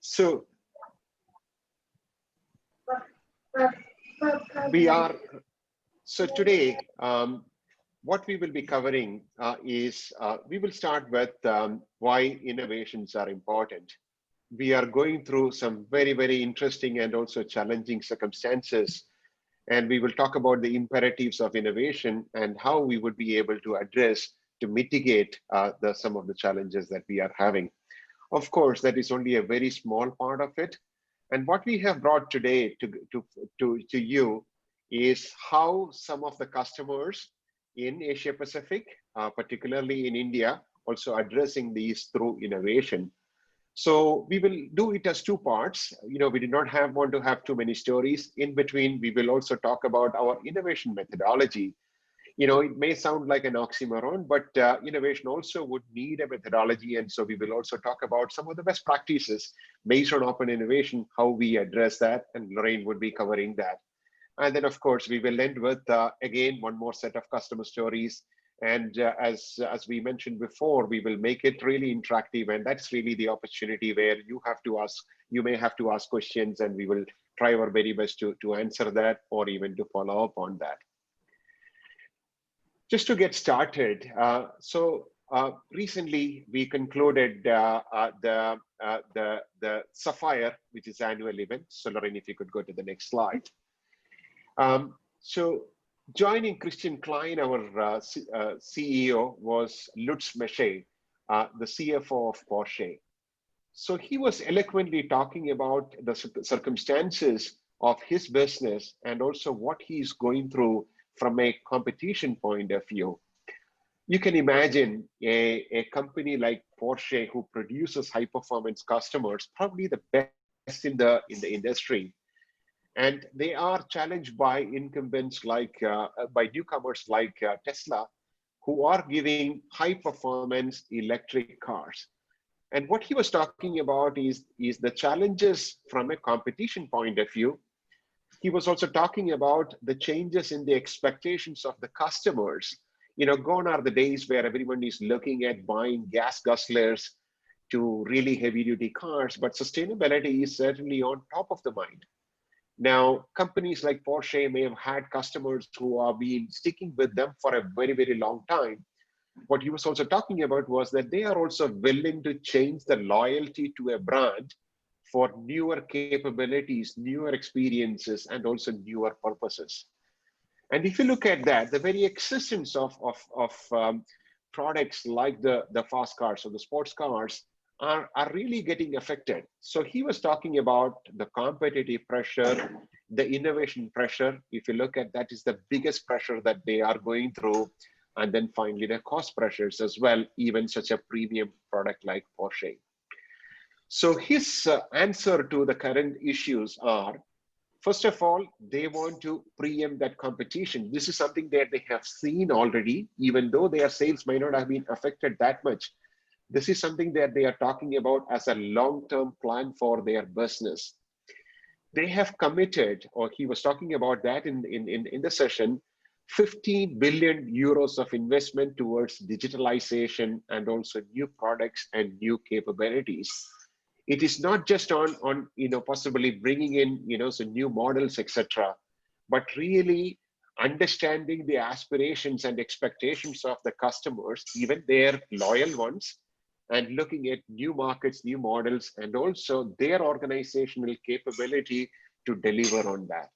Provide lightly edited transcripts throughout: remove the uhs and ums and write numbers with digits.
So we are, so today, what we will be covering is, we will start with why innovations are important. We are going through some very, very interesting and also challenging circumstances. And we will talk about the imperatives of innovation and how we would be able to address to mitigate some of the challenges that we are having. Of course, that is only a very small part of it. And what we have brought today to you is how some of the customers in Asia Pacific, particularly in India, also addressing these through innovation. So we will do it as two parts. We did not want to have too many stories. In between, we will also talk about our innovation methodology. It may sound like an oxymoron, but innovation also would need a methodology. And so we will also talk about some of the best practices based on open innovation, how we address that. And Lorraine would be covering that. And then, of course, we will end with, again, one more set of customer stories. And as we mentioned before, we will make it really interactive. And that's really the opportunity where you may have to ask questions, and we will try our very best to answer that or even to follow up on that. Just to get started, recently we concluded the Sapphire, which is annual event. So Lorraine, if you could go to the next slide. So joining Christian Klein, our CEO, was Lutz Meschel, the CFO of Porsche. So he was eloquently talking about the circumstances of his business and also what he's going through from a competition point of view. You can imagine a company like Porsche, who produces high performance customers, probably the best in the industry. And they are challenged by incumbents by newcomers like Tesla, who are giving high performance electric cars. And what he was talking about is the challenges from a competition point of view. He was also talking about the changes in the expectations of the customers. Gone are the days where everyone is looking at buying gas guzzlers to really heavy duty cars, but sustainability is certainly on top of the mind. Now, companies like Porsche may have had customers who have been sticking with them for a very, very long time. What he was also talking about was that they are also willing to change the loyalty to a brand for newer capabilities, newer experiences, and also newer purposes. And if you look at that, the very existence of products like the fast cars or the sports cars are really getting affected. So he was talking about the competitive pressure, the innovation pressure. If you look at that, is the biggest pressure that they are going through. And then finally, the cost pressures as well, even such a premium product like Porsche. So his answer to the current issues are, first of all, they want to preempt that competition. This is something that they have seen already, even though their sales may not have been affected that much. This is something that they are talking about as a long-term plan for their business. They have committed, or he was talking about that in the session, 15 billion euros of investment towards digitalization and also new products and new capabilities. It is not just on possibly bringing in some new models, etc., but really understanding the aspirations and expectations of the customers, even their loyal ones, and looking at new markets, new models, and also their organizational capability to deliver on that.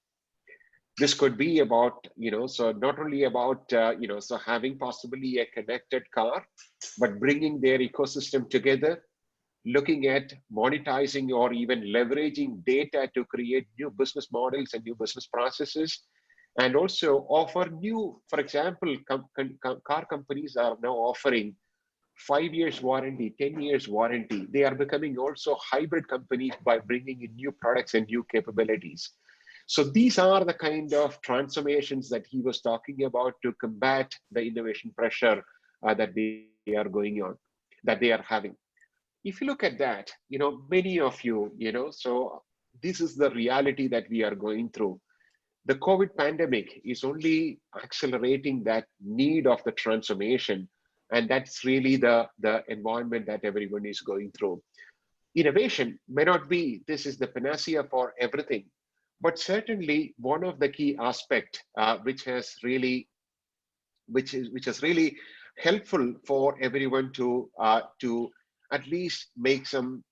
This could be about, so not only about, so having possibly a connected car, but bringing their ecosystem together, looking at monetizing or even leveraging data to create new business models and new business processes, and also offer new, for example, car companies are now offering 5 years warranty, 10 years warranty. They are becoming also hybrid companies by bringing in new products and new capabilities. So these are the kind of transformations that he was talking about to combat the innovation pressure that they are going on, that they are having. If you look at that, many of you, so this is the reality that we are going through. The COVID pandemic is only accelerating that need of the transformation. And that's really the environment that everyone is going through. Innovation may not be, this is the panacea for everything, but certainly one of the key aspect which is really helpful for everyone to at least make some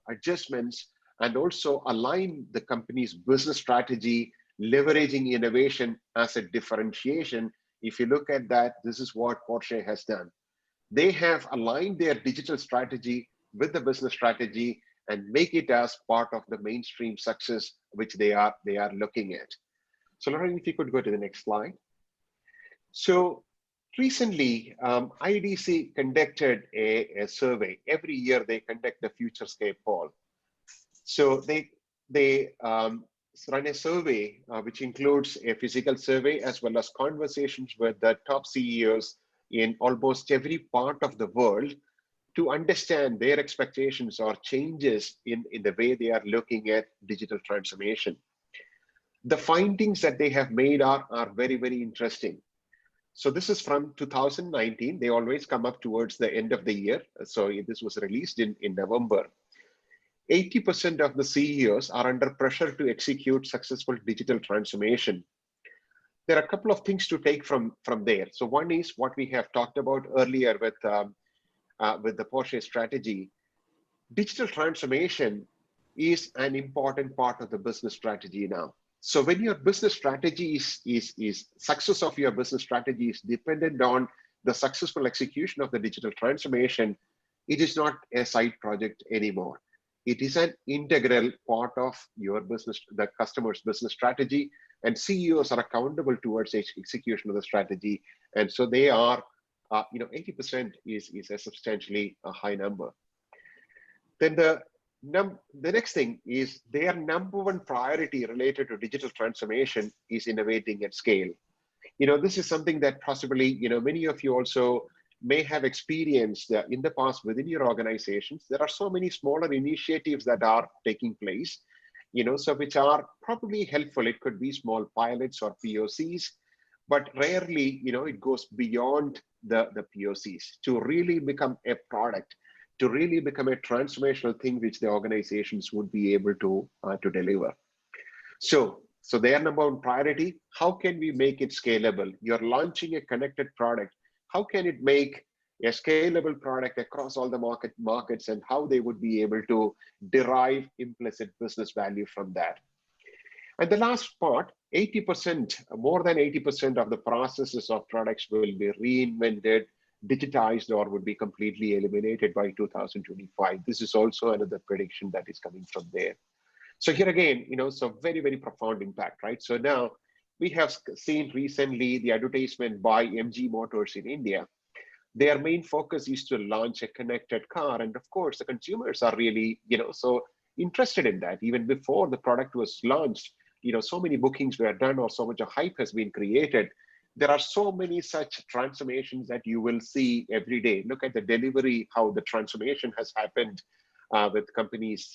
adjustments and also align the company's business strategy, leveraging innovation as a differentiation. If you look at that, this is what Porsche has done. They have aligned their digital strategy with the business strategy and make it as part of the mainstream success which they are looking at. So Lauren, if you could go to the next slide. So recently, IDC conducted a survey. Every year they conduct the Futurescape poll. So they run a survey which includes a physical survey as well as conversations with the top CEOs in almost every part of the world to understand their expectations or changes in the way they are looking at digital transformation. The findings that they have made are very, very interesting. So this is from 2019. They always come up towards the end of the year. So this was released in November. 80% of the CEOs are under pressure to execute successful digital transformation. There are a couple of things to take from there. So one is what we have talked about earlier with the Porsche strategy. Digital transformation is an important part of the business strategy now. So when your business strategy is success of your business strategy is dependent on the successful execution of the digital transformation, it is not a side project anymore. It is an integral part of your business, the customer's business strategy, and CEOs are accountable towards execution of the strategy. And so they are, 80% is a substantially high number. Then the next thing is their number one priority related to digital transformation is innovating at scale. This is something that possibly, many of you also may have experienced in the past within your organizations. There are so many smaller initiatives that are taking place, so which are probably helpful. It could be small pilots or POCs, but rarely, it goes beyond the POCs to really become a product, to really become a transformational thing which the organizations would be able to deliver. So their number one priority, how can we make it scalable? You're launching a connected product. How can it make a scalable product across all the markets, and how they would be able to derive implicit business value from that? And the last part, 80%, more than 80% of the processes of products will be reinvented, digitized, or would be completely eliminated by 2025. This is also another prediction that is coming from there. So here again, so very, very profound impact, right? So now we have seen recently the advertisement by MG Motors in India. Their main focus is to launch a connected car. And of course, the consumers are really, so interested in that. Even before the product was launched, so many bookings were done or so much of hype has been created. There are so many such transformations that you will see every day. Look at the delivery, how the transformation has happened with companies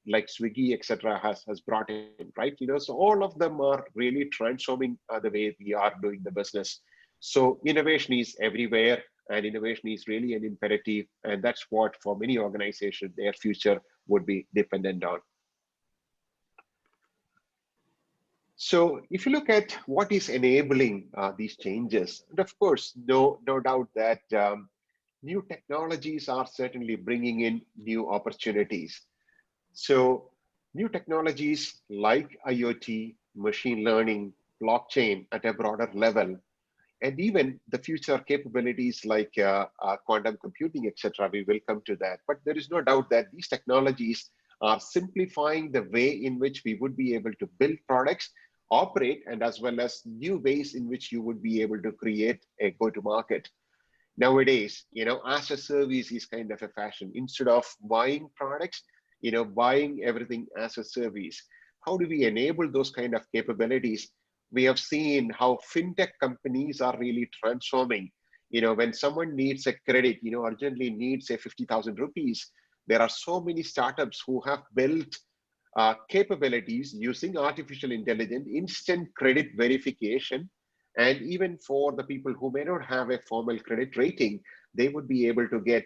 like Swiggy, etc., has brought in, right? So all of them are really transforming the way we are doing the business. So innovation is everywhere, and innovation is really an imperative, and that's what for many organizations their future would be dependent on. So if you look at what is enabling these changes, and of course, no doubt that new technologies are certainly bringing in new opportunities. So new technologies like IoT, machine learning, blockchain at a broader level, and even the future capabilities like quantum computing, etc., we will come to that. But there is no doubt that these technologies are simplifying the way in which we would be able to build products, operate, and as well as new ways in which you would be able to create a go-to-market. Nowadays, as a service is kind of a fashion. Instead of buying products, buying everything as a service. How do we enable those kind of capabilities? We have seen how fintech companies are really transforming. When someone needs a credit, urgently needs say 50,000 rupees, there are so many startups who have built capabilities using artificial intelligence, instant credit verification, and even for the people who may not have a formal credit rating, they would be able to get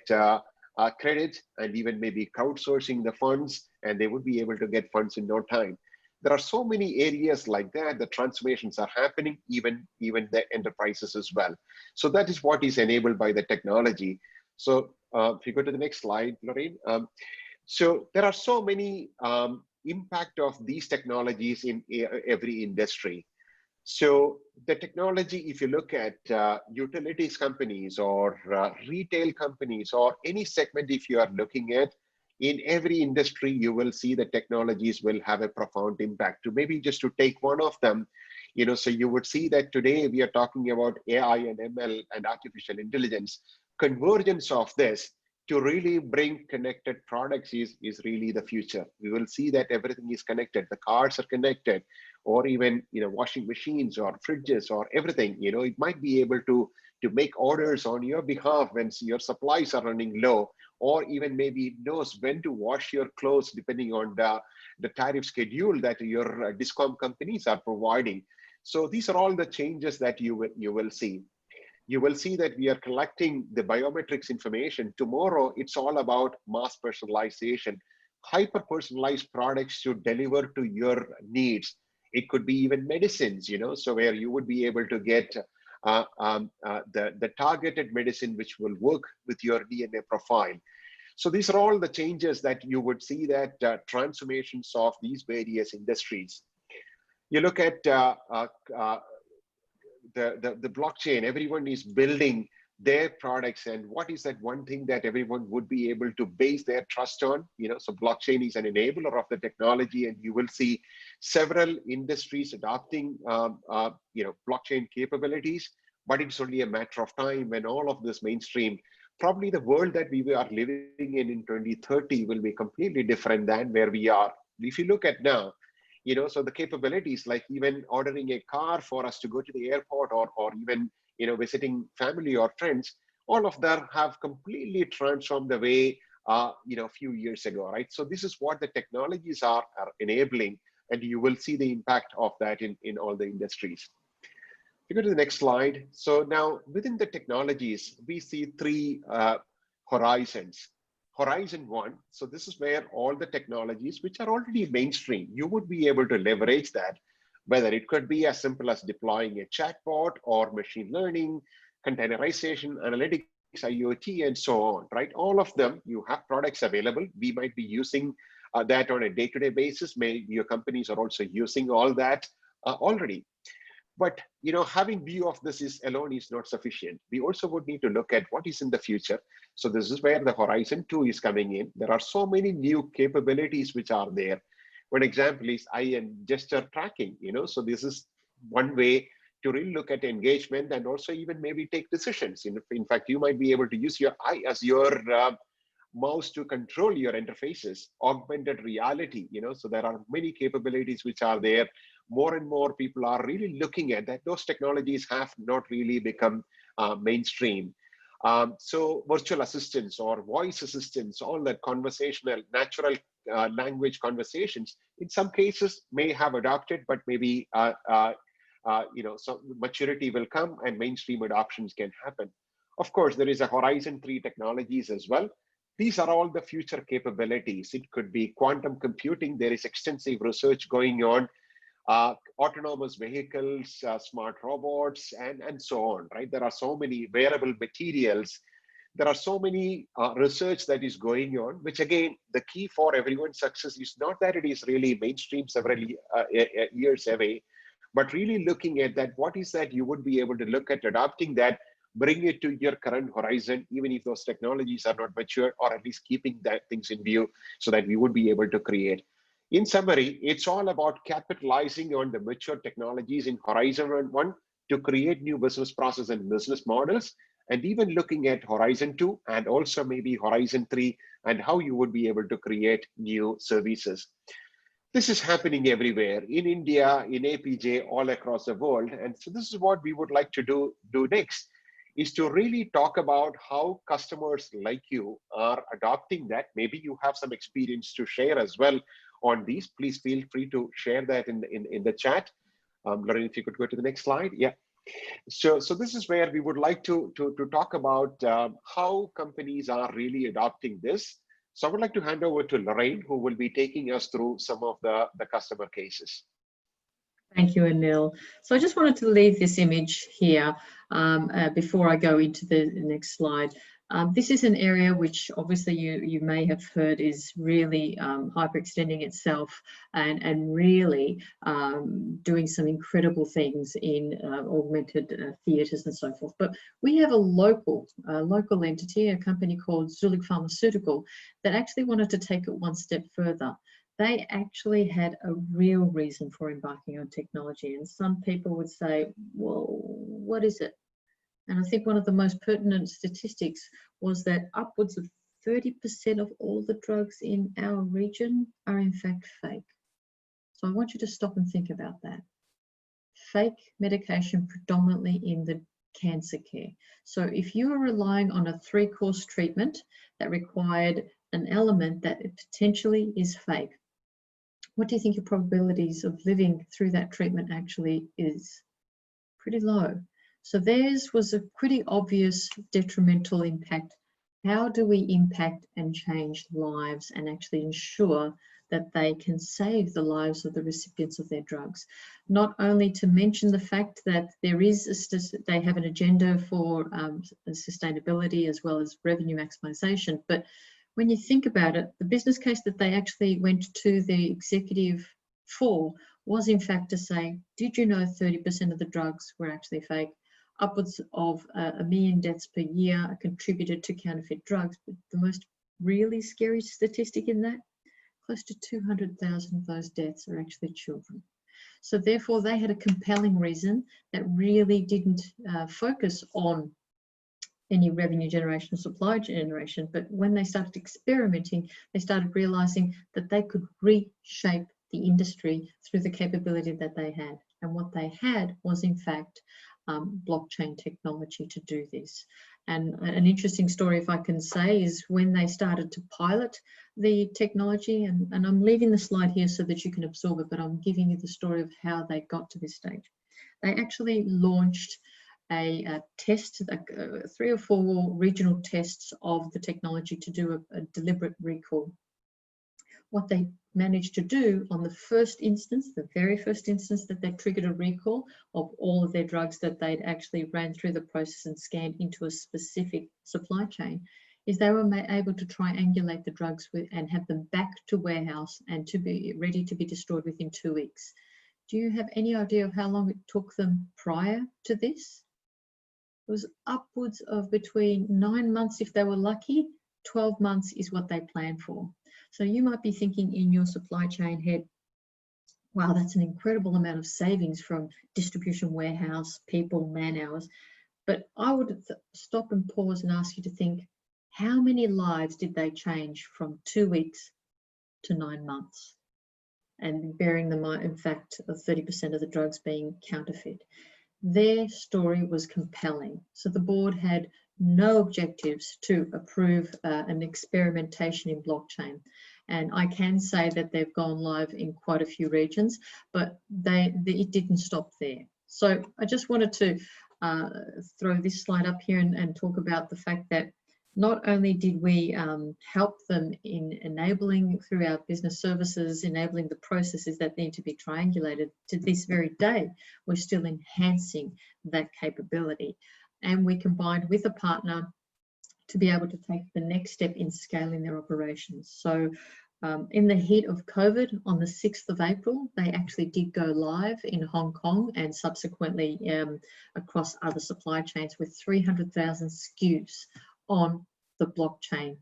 credit and even maybe crowdsourcing the funds, and they would be able to get funds in no time. There are so many areas like that. The transformations are happening, even the enterprises as well. So that is what is enabled by the technology. So if you go to the next slide, Lorraine. So there are so many impact of these technologies in every industry. So the technology, if you look at utilities companies or retail companies or any segment, if you are looking at, in every industry, you will see the technologies will have a profound impact. To maybe just to take one of them, so you would see that today we are talking about AI and ML and artificial intelligence. Convergence of this to really bring connected products is really the future. We will see that everything is connected. The cars are connected, or even washing machines or fridges or everything. It might be able to make orders on your behalf when your supplies are running low, or even maybe it knows when to wash your clothes depending on the tariff schedule that your discom companies are providing. So these are all the changes that you will see. You will see that we are collecting the biometrics information. Tomorrow, it's all about mass personalization, hyper-personalized products to deliver to your needs. It could be even medicines, so where you would be able to get the targeted medicine which will work with your DNA profile. So these are all the changes that you would see, that transformations of these various industries. You look at the blockchain. Everyone is building their products, and what is that one thing that everyone would be able to base their trust on? So blockchain is an enabler of the technology, and you will see several industries adopting blockchain capabilities. But it's only a matter of time when all of this mainstream. Probably the world that we are living in 2030 will be completely different than where we are. If you look at now, so the capabilities, like even ordering a car for us to go to the airport, or even visiting family or friends, all of that have completely transformed the way a few years ago, right? So this is what the technologies are enabling, and you will see the impact of that in all the industries. If you go to the next slide. So now within the technologies, we see three horizons. Horizon 1, so this is where all the technologies which are already mainstream, you would be able to leverage that, whether it could be as simple as deploying a chatbot or machine learning, containerization, analytics, IoT, and so on, right? All of them, you have products available. We might be using that on a day-to-day basis. Maybe your companies are also using all that already. But having view of this alone is not sufficient. We also would need to look at what is in the future. So this is where the Horizon 2 is coming in. There are so many new capabilities which are there. One example is eye and gesture tracking. So this is one way to really look at engagement and also even maybe take decisions. In fact, you might be able to use your eye as your mouse to control your interfaces. Augmented reality. So there are many capabilities which are there. More and more people are really looking at that. Those technologies have not really become mainstream. So virtual assistants or voice assistants, all that conversational, natural language conversations, in some cases may have adopted, but maybe some maturity will come and mainstream adoptions can happen. Of course, there is a Horizon 3 technologies as well. These are all the future capabilities. It could be quantum computing. There is extensive research going on. Autonomous vehicles, smart robots, and so on, right? There are so many wearable materials. There are so many research that is going on, which again, the key for everyone's success is not that it is really mainstream several years away, but really looking at that, what is that you would be able to look at adopting that, bring it to your current horizon, even if those technologies are not mature, or at least keeping that things in view so that we would be able to create. In summary, it's all about capitalizing on the mature technologies in Horizon 1 to create new business process and business models, and even looking at Horizon 2 and also maybe Horizon 3 and how you would be able to create new services. This is happening everywhere, in India, in APJ, all across the world. And so this is what we would like to do next, is to really talk about how customers like you are adopting that. Maybe you have some experience to share as well on these. Please feel free to share that in the chat. Lorraine, if you could go to the next slide. Yeah. So this is where we would like to talk about how companies are really adopting this. So I would like to hand over to Lorraine, who will be taking us through some of the customer cases. Thank you, Anil. So I just wanted to leave this image here before I go into the next slide. This is an area which obviously you may have heard is really hyperextending itself and really doing some incredible things in augmented theatres and so forth. But we have a local entity, a company called Zuellig Pharmaceutical, that actually wanted to take it one step further. They actually had a real reason for embarking on technology. And some people would say, well, what is it? And I think one of the most pertinent statistics was that upwards of 30% of all the drugs in our region are in fact fake. So I want you to stop and think about that. Fake medication predominantly in the cancer care. So if you are relying on a 3-course treatment that required an element that potentially is fake, what do you think your probabilities of living through that treatment actually is? Pretty low. So theirs was a pretty obvious detrimental impact. How do we impact and change lives and actually ensure that they can save the lives of the recipients of their drugs? Not only to mention the fact that there is they have an agenda for sustainability as well as revenue maximization, but when you think about it, the business case that they actually went to the executive for was in fact to say, did you know 30% of the drugs were actually fake? Upwards of 1 million deaths per year are contributed to counterfeit drugs. But the most really scary statistic in that, close to 200,000 of those deaths are actually children. So therefore, they had a compelling reason that really didn't focus on any revenue generation or supply generation. But when they started experimenting, they started realizing that they could reshape the industry through the capability that they had. And what they had was, in fact, blockchain technology to do this. And an interesting story, if I can say, is when they started to pilot the technology, and I'm leaving the slide here so that you can absorb it, but I'm giving you the story of how they got to this stage. They actually launched a test, 3 or 4 regional tests of the technology to do a deliberate recall. What they managed to do on the first instance, the very first instance that they triggered a recall of all of their drugs that they'd actually ran through the process and scanned into a specific supply chain, is they were able to triangulate the drugs and have them back to warehouse and to be ready to be destroyed within 2 weeks. Do you have any idea of how long it took them prior to this? It was upwards of between 9 months if they were lucky. 12 months is what they planned for. So you might be thinking in your supply chain head, wow, that's an incredible amount of savings from distribution warehouse, people, man hours. But I would stop and pause and ask you to think, how many lives did they change from 2 weeks to 9 months? And bearing in mind, in fact, of 30% of the drugs being counterfeit. Their story was compelling. So the board had no objectives to approve an experimentation in blockchain. And I can say that they've gone live in quite a few regions, but it didn't stop there. So I just wanted to throw this slide up here and talk about the fact that not only did we help them in enabling through our business services, enabling the processes that need to be triangulated, to this very day, we're still enhancing that capability. And we combined with a partner to be able to take the next step in scaling their operations. So in the heat of COVID, on the 6th of April, they actually did go live in Hong Kong and subsequently across other supply chains with 300,000 SKUs on the blockchain.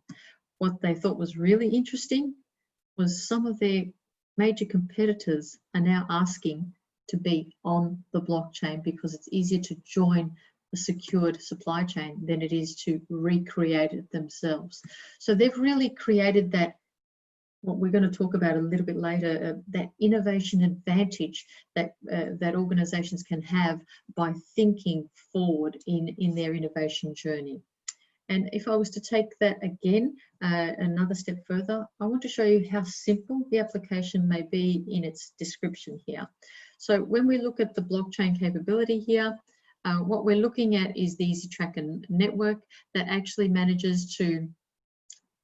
What they thought was really interesting was some of their major competitors are now asking to be on the blockchain because it's easier to join a secured supply chain than it is to recreate it themselves. So they've really created that, what we're going to talk about a little bit later, that innovation advantage that that organizations can have by thinking forward in their innovation journey. And if I was to take that again, another step further, I want to show you how simple the application may be in its description here. So when we look at the blockchain capability here, What we're looking at is the eZTracker network that actually manages to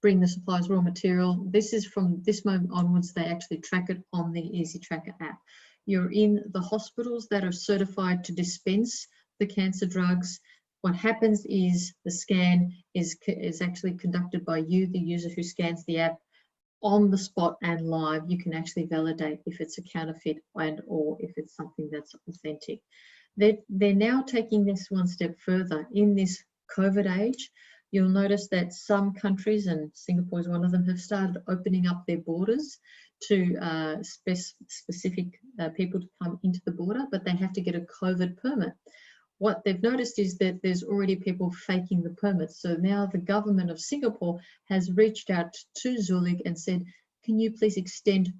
bring the supplies raw material. This is from this moment onwards, they actually track it on the eZTracker app. You're in the hospitals that are certified to dispense the cancer drugs. What happens is the scan is actually conducted by you, the user who scans the app, on the spot and live. You can actually validate if it's a counterfeit and or if it's something that's authentic. They're now taking this one step further. In this COVID age, you'll notice that some countries, and Singapore is one of them, have started opening up their borders to specific people to come into the border, but they have to get a COVID permit. What they've noticed is that there's already people faking the permits. So now the government of Singapore has reached out to Zuellig and said, can you please extend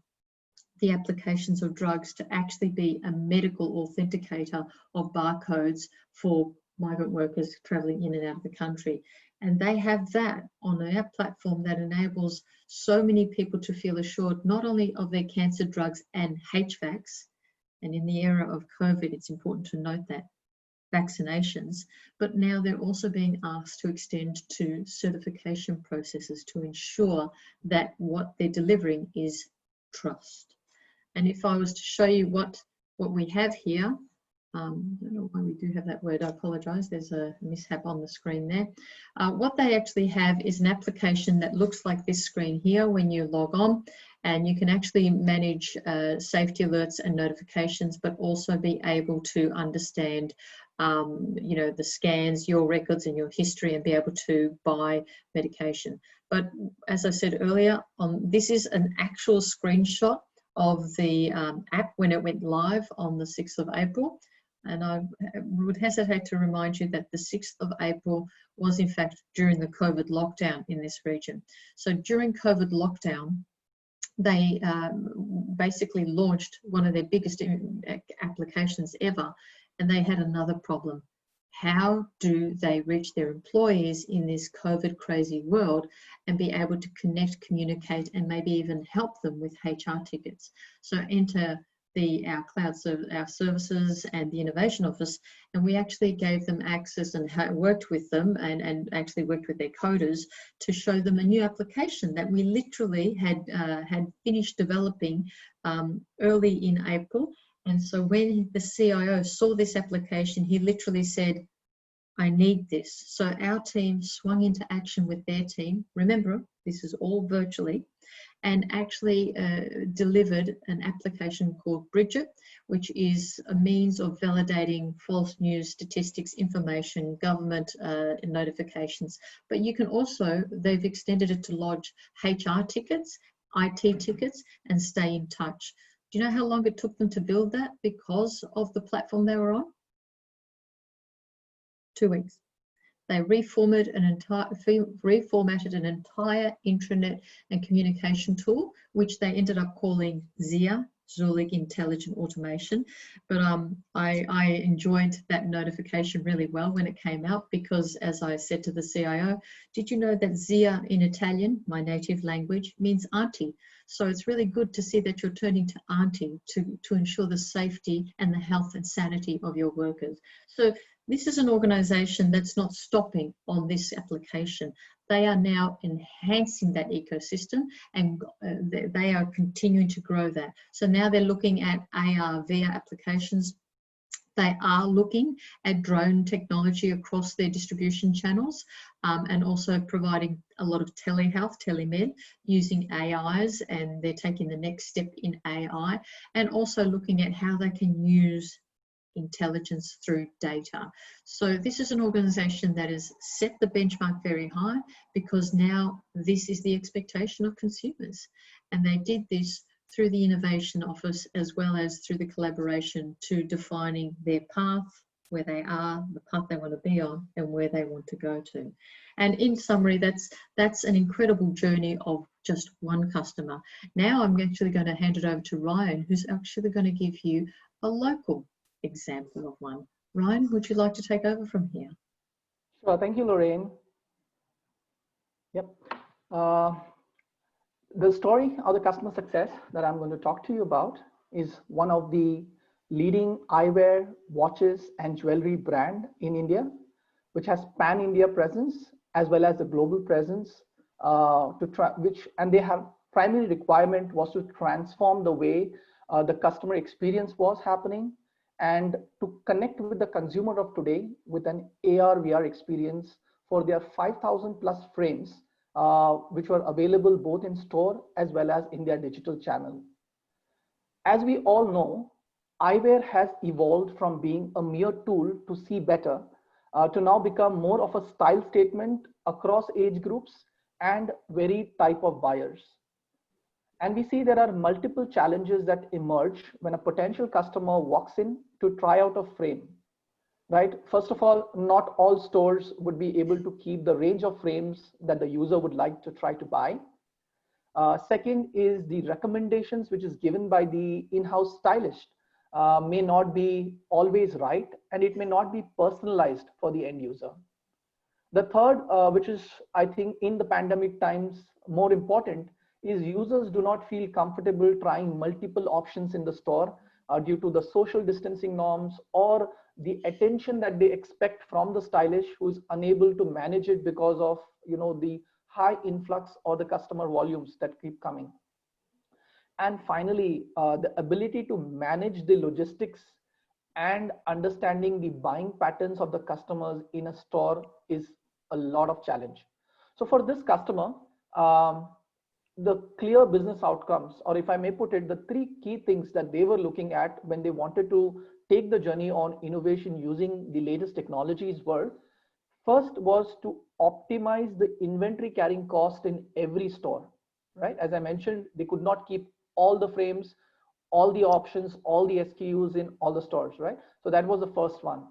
the applications of drugs to actually be a medical authenticator of barcodes for migrant workers traveling in and out of the country. And they have that on an app platform that enables so many people to feel assured not only of their cancer drugs and HVACs, and in the era of COVID, it's important to note that, vaccinations, but now they're also being asked to extend to certification processes to ensure that what they're delivering is trust. And if I was to show you what we have here, I don't know why we do have that word, I apologize, there's a mishap on the screen there. What they actually have is an application that looks like this screen here when you log on, and you can actually manage safety alerts and notifications, but also be able to understand you know, the scans, your records and your history, and be able to buy medication. But as I said earlier, this is an actual screenshot of the app when it went live on the 6th of April. And I would hesitate to remind you that the 6th of April was in fact during the COVID lockdown in this region. So during COVID lockdown, they basically launched one of their biggest applications ever, and they had another problem. How do they reach their employees in this COVID crazy world and be able to connect, communicate, and maybe even help them with HR tickets? So enter our cloud our services and the innovation office, and we actually gave them access and worked with them and actually worked with their coders to show them a new application that we literally had finished developing early in April. And so when the CIO saw this application, he literally said, I need this. So our team swung into action with their team. Remember, this is all virtually, and actually delivered an application called Bridget, which is a means of validating false news, statistics, information, government notifications. But you can also, they've extended it to lodge HR tickets, IT tickets, and stay in touch. Do you know how long it took them to build that because of the platform they were on? 2 weeks. They reformatted an entire intranet and communication tool, which they ended up calling ZIA, Zuellig Intelligent Automation. But I enjoyed that notification really well when it came out, because as I said to the CIO, did you know that ZIA in Italian, my native language, means auntie? So it's really good to see that you're turning to auntie to ensure the safety and the health and sanity of your workers. So this is an organization that's not stopping on this application. They are now enhancing that ecosystem, and they are continuing to grow that. So now they're looking at AR, VR applications. They are looking at drone technology across their distribution channels, and also providing a lot of telehealth, telemed, using AIs, and they're taking the next step in AI, and also looking at how they can use intelligence through data. So this is an organization that has set the benchmark very high, because now this is the expectation of consumers. And they did this through the innovation office, as well as through the collaboration to defining their path, where they are, the path they want to be on, and where they want to go to. And in summary, that's an incredible journey of just one customer. Now I'm actually going to hand it over to Ryan, who's actually going to give you a local example of one. Ryan, would you like to take over from here? Sure, thank you, Lorraine. Yep. The story of the customer success that I'm going to talk to you about is one of the leading eyewear, watches, and jewelry brand in India, which has pan-India presence as well as a global presence. And they have primary requirement was to transform the way the customer experience was happening and to connect with the consumer of today with an AR/VR experience for their 5,000 plus frames, which were available both in store as well as in their digital channel. As we all know, eyewear has evolved from being a mere tool to see better to now become more of a style statement across age groups and varied type of buyers. And we see there are multiple challenges that emerge when a potential customer walks in to try out a frame, right? First of all, not all stores would be able to keep the range of frames that the user would like to try to buy. Second is the recommendations which is given by the in-house stylist may not be always right, and it may not be personalized for the end user. The third, which is, I think, in the pandemic times, more important, is users do not feel comfortable trying multiple options in the store due to the social distancing norms or the attention that they expect from the stylist who is unable to manage it because of, the high influx or the customer volumes that keep coming. And finally, the ability to manage the logistics and understanding the buying patterns of the customers in a store is a lot of challenge. So for this customer, the clear business outcomes, or if I may put it, the three key things that they were looking at when they wanted to take the journey on innovation using the latest technologies were, first was to optimize the inventory carrying cost in every store, right? As I mentioned, they could not keep all the frames, all the options, all the SKUs in all the stores, right? So that was the first one.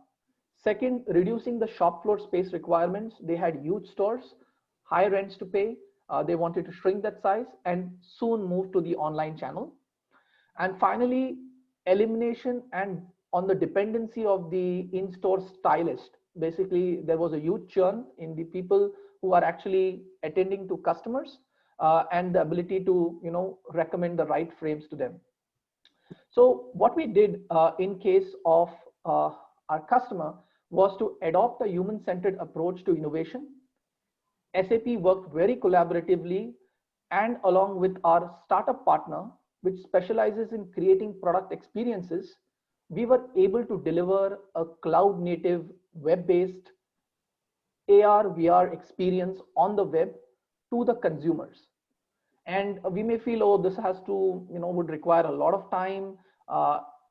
Second, reducing the shop floor space requirements. They had huge stores, high rents to pay. They wanted to shrink that size and soon move to the online channel. And finally, elimination and on the dependency of the in-store stylist. Basically, there was a huge churn in the people who are actually attending to customers and the ability to, recommend the right frames to them. So what we did in case of our customer was to adopt a human-centered approach to innovation. SAP worked very collaboratively and along with our startup partner, which specializes in creating product experiences, we were able to deliver a cloud-native, web-based AR/VR experience on the web to the consumers. And we may feel, oh, this has to, would require a lot of time,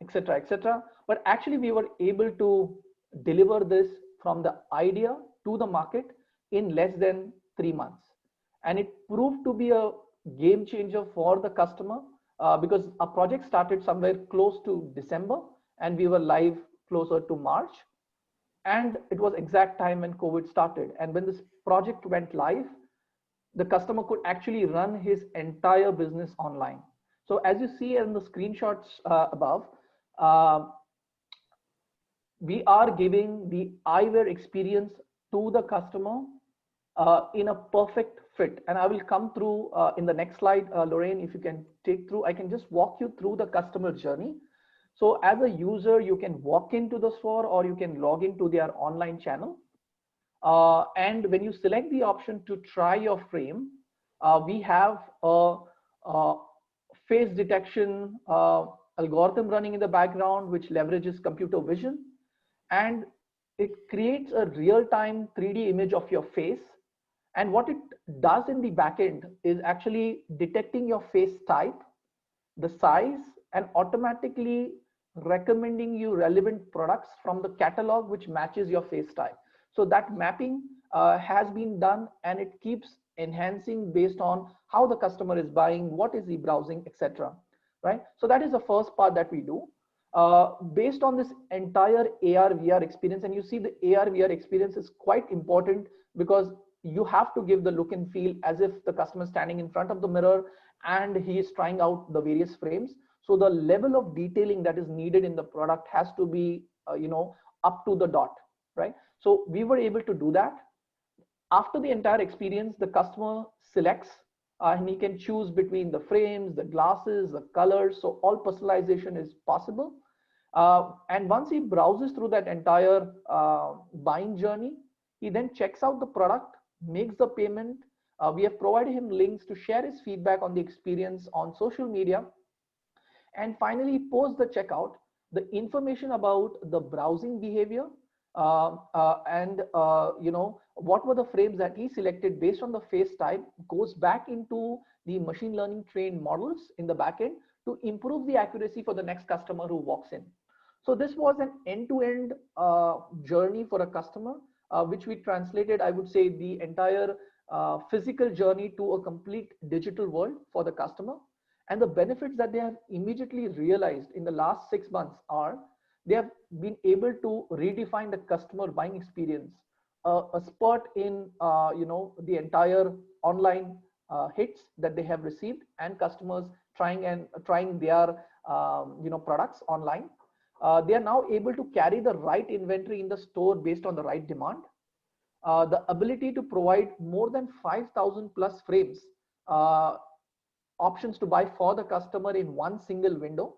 etc., etc. But actually, we were able to deliver this from the idea to the market in less than 3 months. And it proved to be a game changer for the customer because our project started somewhere close to December and we were live closer to March. And it was exact time when COVID started. And when this project went live, the customer could actually run his entire business online. So as you see in the screenshots above, we are giving the eyewear experience to the customer in a perfect fit. And I will come through in the next slide, Lorraine, if you can take through, I can just walk you through the customer journey. So as a user, you can walk into the store or you can log into their online channel. And when you select the option to try your frame, we have a face detection algorithm running in the background, which leverages computer vision. And it creates a real-time 3D image of your face. And what it does in the backend is actually detecting your face type, the size, and automatically recommending you relevant products from the catalog which matches your face type. So that mapping has been done and it keeps enhancing based on how the customer is buying, what is he browsing, etc. Right? So that is the first part that we do. Based on this entire AR/VR experience, and you see the AR/VR experience is quite important because you have to give the look and feel as if the customer is standing in front of the mirror and he is trying out the various frames. So the level of detailing that is needed in the product has to be, up to the dot, right? So we were able to do that. After the entire experience, the customer selects and he can choose between the frames, the glasses, the colors. So all personalization is possible. And once he browses through that entire buying journey, he then checks out the product, makes the payment. We have provided him links to share his feedback on the experience on social media. And finally, post the checkout, the information about the browsing behavior and what were the frames that he selected based on the face type goes back into the machine learning trained models in the backend to improve the accuracy for the next customer who walks in. So this was an end-to-end journey for a customer, which we translated, I would say, the entire physical journey to a complete digital world for the customer. And the benefits that they have immediately realized in the last 6 months are they have been able to redefine the customer buying experience, a spurt in the entire online hits that they have received, and customers trying their products online. They are now able to carry the right inventory in the store based on the right demand. The ability to provide more than 5,000 plus frames, options to buy for the customer in one single window.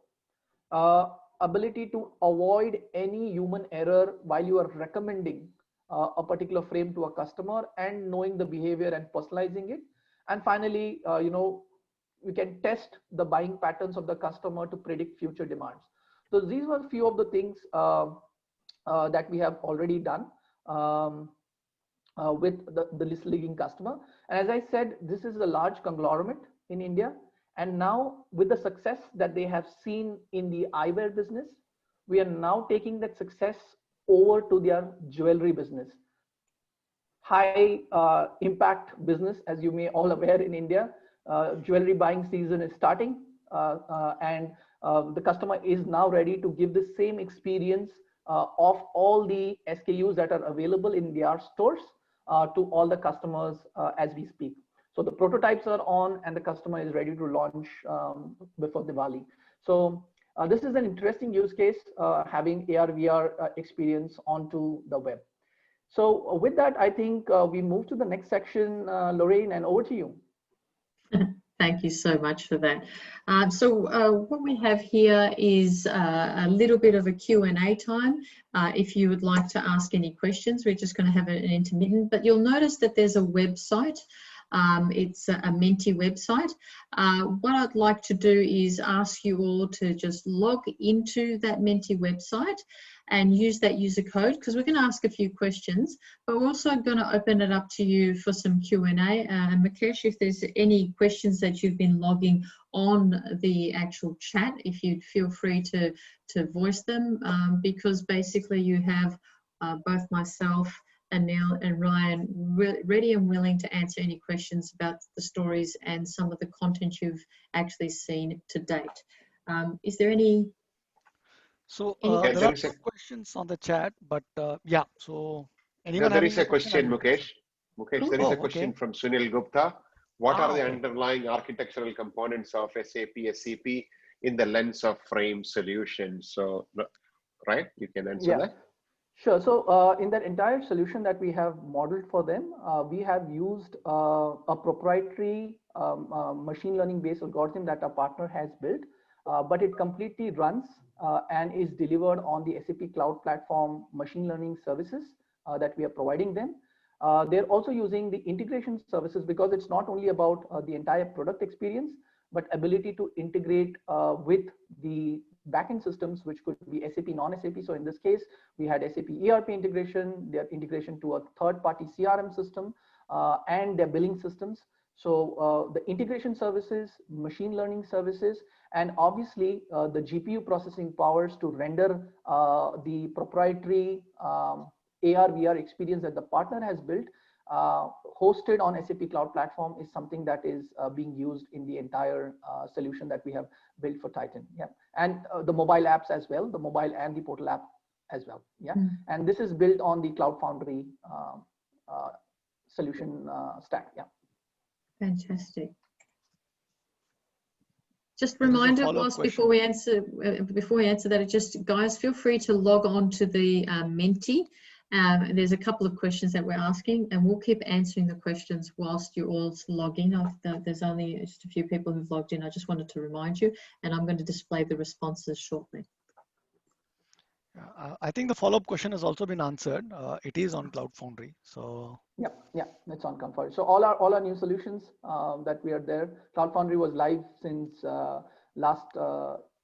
Ability to avoid any human error while you are recommending a particular frame to a customer and knowing the behavior and personalizing it. And finally, we can test the buying patterns of the customer to predict future demands. So these were a few of the things that we have already done with the list-leading customer. And as I said, this is a large conglomerate in India. And now with the success that they have seen in the eyewear business, we are now taking that success over to their jewelry business. High impact business, as you may all aware in India. Jewelry buying season is starting and the customer is now ready to give the same experience of all the SKUs that are available in their stores to all the customers as we speak. So the prototypes are on and the customer is ready to launch before Diwali. So this is an interesting use case, having AR, VR experience onto the web. So with that, I think we move to the next section, Lorraine, and over to you. Thank you so much for that. So what we have here is a little bit of a Q&A time. If you would like to ask any questions, we're just going to have an intermittent, but you'll notice that there's a website. It's a Menti website. What I'd like to do is ask you all to just log into that Menti website and use that user code, because we're going to ask a few questions, but we're also going to open it up to you for some Q&A. And Mukesh, if there's any questions that you've been logging on the actual chat, if you'd feel free to voice them, because basically you have both myself, Anil and Ryan ready and willing to answer any questions about the stories and some of the content you've actually seen to date. Is there any? So there are some questions on the chat, but yeah, so anyone there is a question, Mukesh. Mukesh, there is a question from Sunil Gupta. What are the underlying architectural components of SAP SCP in the lens of frame solutions? So, right, you can answer that. Sure. So in that entire solution that we have modeled for them, we have used a proprietary machine learning based algorithm that our partner has built, but it completely runs and is delivered on the SAP Cloud Platform machine learning services that we are providing them. They're also using the integration services because it's not only about the entire product experience, but ability to integrate with the backend systems, which could be SAP, non-SAP. So in this case, we had SAP ERP integration, their integration to a third-party CRM system, and their billing systems. So the integration services, machine learning services, and obviously the GPU processing powers to render the proprietary AR/VR experience that the partner has built, hosted on SAP Cloud Platform, is something that is being used in the entire solution that we have built for Titan. Yeah, and the mobile apps as well, the mobile and the portal app as well. Yeah, and this is built on the Cloud Foundry solution stack. Yeah. Fantastic. Just reminder, whilst before we answer that, just guys, feel free to log on to the Menti. There's a couple of questions that we're asking, and we'll keep answering the questions whilst you're all logging. There's only just a few people who've logged in. I just wanted to remind you, and I'm going to display the responses shortly. I think the follow-up question has also been answered. It is on Cloud Foundry. So yeah, it's on Cloud Foundry. So all our new solutions that we are there, Cloud Foundry was live since last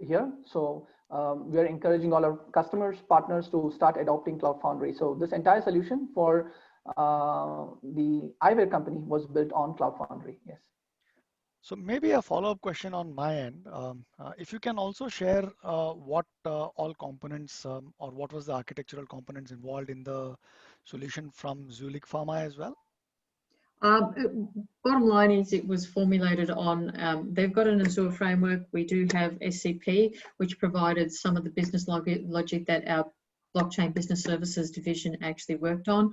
year. So we are encouraging all our customers, partners to start adopting Cloud Foundry. So this entire solution for the eyewear company was built on Cloud Foundry. Yes. So maybe a follow-up question on my end. If you can also share what all components or what was the architectural components involved in the solution from Zuellig Pharma as well? Bottom line is it was formulated on, they've got an Azure framework. We do have SCP, which provided some of the business logic that our blockchain business services division actually worked on.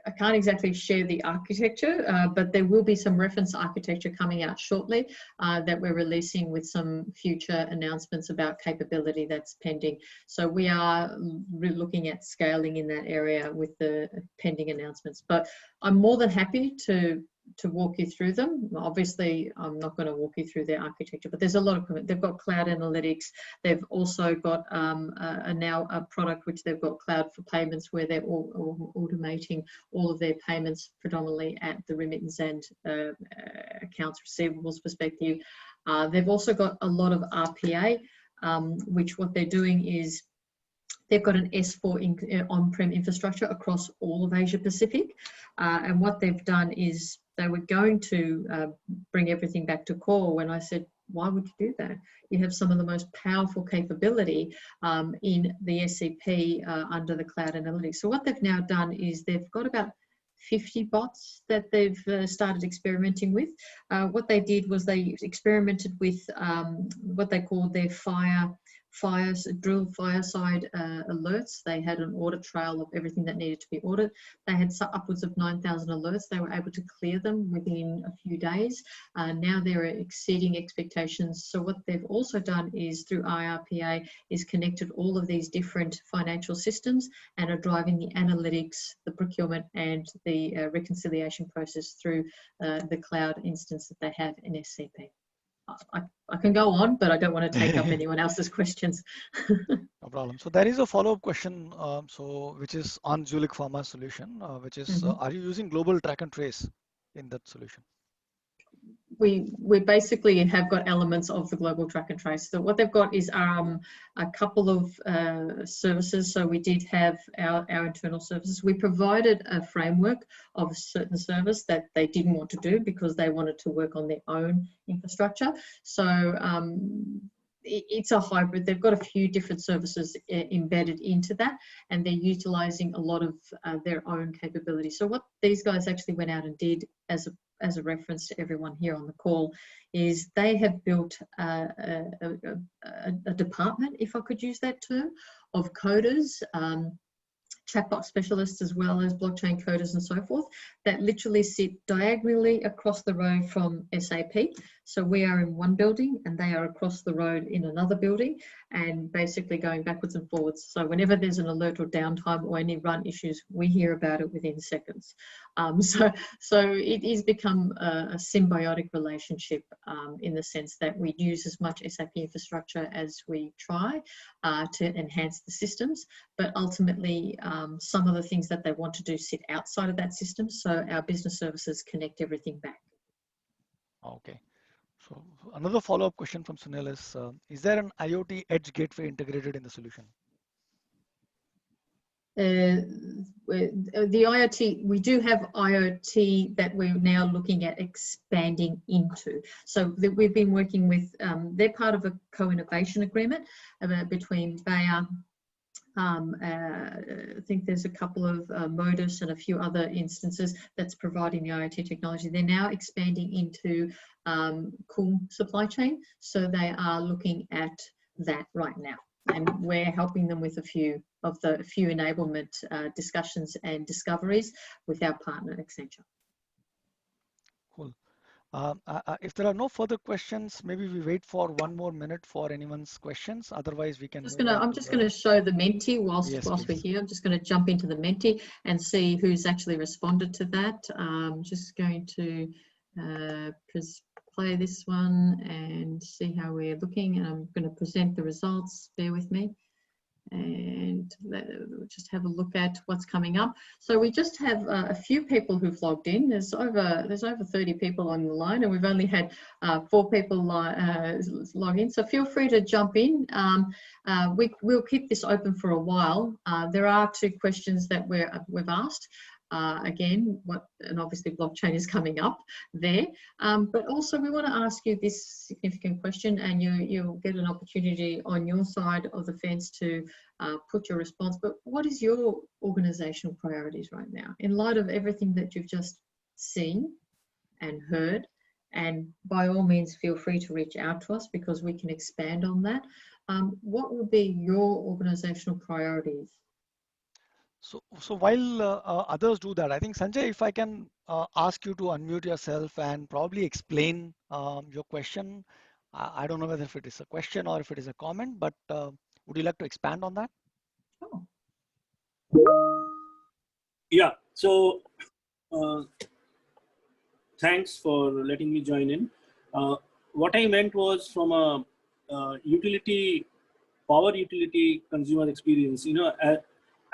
I can't exactly share the architecture, but there will be some reference architecture coming out shortly that we're releasing with some future announcements about capability that's pending. So we are looking at scaling in that area with the pending announcements. But I'm more than happy to walk you through them. Obviously, I'm not going to walk you through their architecture, but there's a lot of, they've got cloud analytics. They've also got now a product which they've got cloud for payments where they're automating all of their payments predominantly at the remittance and accounts receivables perspective. They've also got a lot of RPA, which what they're doing is they've got an S4 on-prem infrastructure across all of Asia Pacific. And what they've done is they were going to bring everything back to core when I said, why would you do that? You have some of the most powerful capability in the SCP under the cloud analytics. So what they've now done is they've got about 50 bots that they've started experimenting with. What they did was they experimented with what they called their drill fireside alerts. They had an audit trail of everything that needed to be audited. They had upwards of 9,000 alerts. They were able to clear them within a few days. Now they're exceeding expectations. So what they've also done is through IRPA is connected all of these different financial systems and are driving the analytics, the procurement and the reconciliation process through the cloud instance that they have in SCP. I can go on, but I don't want to take up anyone else's questions. No problem. So there is a follow-up question, which is on Zuellig Pharma solution, which is, are you using global track and trace in that solution? We basically have got elements of the global track and trace. So what they've got is a couple of services. So we did have our internal services. We provided a framework of a certain service that they didn't want to do because they wanted to work on their own infrastructure. So it's a hybrid. They've got a few different services embedded into that, and they're utilizing a lot of their own capability. So what these guys actually went out and did as a reference to everyone here on the call is they have built a department, if I could use that term, of coders, chatbot specialists as well as blockchain coders and so forth that literally sit diagonally across the road from SAP. So we are in one building and they are across the road in another building and basically going backwards and forwards. So whenever there's an alert or downtime or any run issues, we hear about it within seconds. So it is become a symbiotic relationship in the sense that we use as much SAP infrastructure as we try to enhance the systems, but ultimately some of the things that they want to do sit outside of that system. So our business services connect everything back. Okay. So another follow-up question from Sunil is there an IoT edge gateway integrated in the solution? The IoT, we do have IoT that we're now looking at expanding into. So we've been working with, they're part of a co-innovation agreement between Bayer, I think there's a couple of Modus and a few other instances that's providing the IoT technology. They're now expanding into cool supply chain. So they are looking at that right now. And we're helping them with a few enablement discussions and discoveries with our partner, Accenture. Cool. If there are no further questions, maybe we wait for 1 more minute for anyone's questions. Otherwise, we can. I'm just going to show the Menti whilst we're here. I'm just going to jump into the Menti and see who's actually responded to that. I'm just going to play this one and see how we're looking. And I'm going to present the results. Bear with me. and we'll just have a look at what's coming up. So we just have a few people who've logged in. There's over 30 people on the line, and we've only had 4 people log in. So feel free to jump in. We'll keep this open for a while. There are 2 questions that we've asked. Again, and obviously blockchain is coming up there, but also we want to ask you this significant question, and you'll get an opportunity on your side of the fence to put your response. But what is your organizational priorities right now in light of everything that you've just seen and heard? And by all means, feel free to reach out to us because we can expand on that. What would be your organizational priorities? So while others do that, I think, Sanjay, if I can ask you to unmute yourself and probably explain your question. I don't know whether if it is a question or if it is a comment, but would you like to expand on that? Oh. Yeah, so thanks for letting me join in. What I meant was from a power utility consumer experience,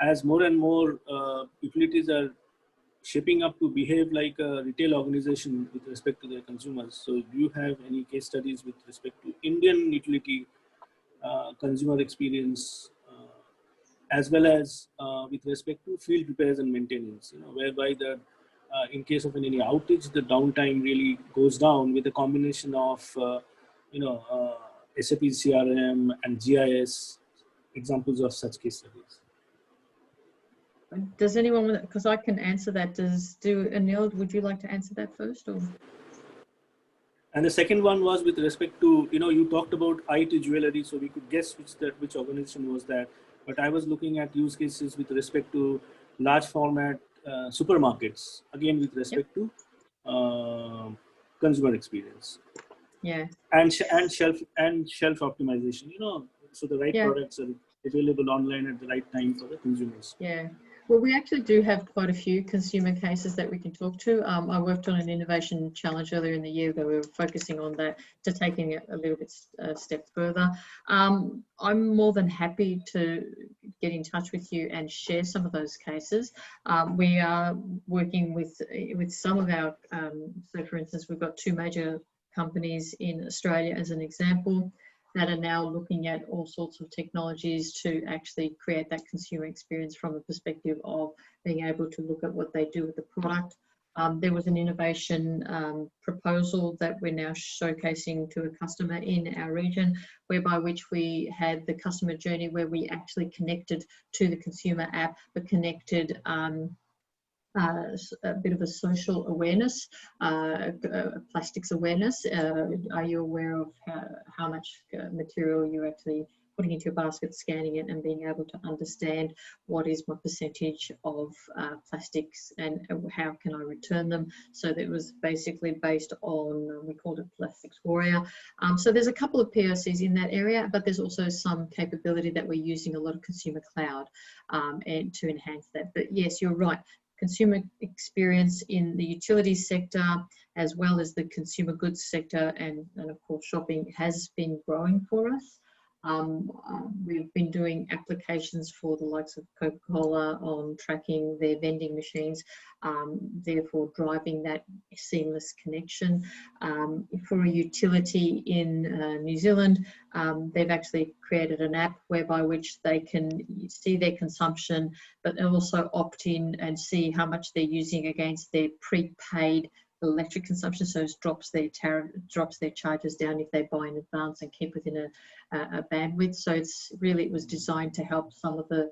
as more and more utilities are shaping up to behave like a retail organization with respect to their consumers. So do you have any case studies with respect to Indian utility consumer experience, as well as with respect to field repairs and maintenance, whereby in case of any outage, the downtime really goes down with a combination of, SAP CRM and GIS, examples of such case studies. Does anyone, because I can answer that, Anil, would you like to answer that first? Or? And the second one was with respect to, you talked about IT jewelry, so we could guess which organization was that. But I was looking at use cases with respect to large format supermarkets, again with respect to consumer experience. Yeah. And shelf optimization, so the right products are available online at the right time for the consumers. Yeah. Well, we actually do have quite a few consumer cases that we can talk to. I worked on an innovation challenge earlier in the year where we were focusing on that, to taking it a little bit step further. I'm more than happy to get in touch with you and share some of those cases. We are working with some of our, so for instance, we've got 2 major companies in Australia as an example that are now looking at all sorts of technologies to actually create that consumer experience from the perspective of being able to look at what they do with the product. There was an innovation proposal that we're now showcasing to a customer in our region, whereby which we had the customer journey where we actually connected to the consumer app, but connected a bit of a social awareness, plastics awareness. Are you aware of how much material you're actually putting into your basket, scanning it, and being able to understand what is my percentage of plastics and how can I return them? So that was basically based on, we called it Plastics Warrior. So there's a couple of POCs in that area, but there's also some capability that we're using a lot of consumer cloud and to enhance that. But yes, you're right. Consumer experience in the utilities sector, as well as the consumer goods sector, and of course shopping has been growing for us. We've been doing applications for the likes of Coca-Cola on tracking their vending machines, therefore driving that seamless connection. For a utility in New Zealand, they've actually created an app whereby which they can see their consumption, but also opt in and see how much they're using against their prepaid electric consumption, so it drops their charges down if they buy in advance and keep within a bandwidth. So it was designed to help some of the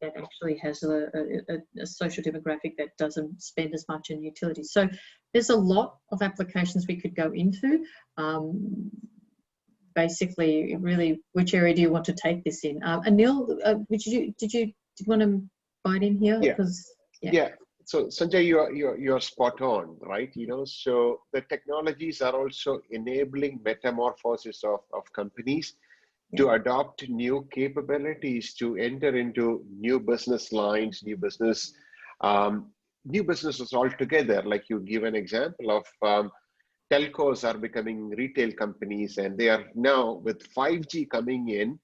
that actually has a social demographic that doesn't spend as much in utilities. So there's a lot of applications we could go into. Basically, really, which area do you want to take this in? Anil, did you want to bite in here? Yeah. Yeah. So Sanjay, you're spot on, right? So the technologies are also enabling metamorphosis of companies to adopt new capabilities, to enter into new business lines, new businesses altogether. Like you give an example of telcos are becoming retail companies, and they are now with 5G coming in,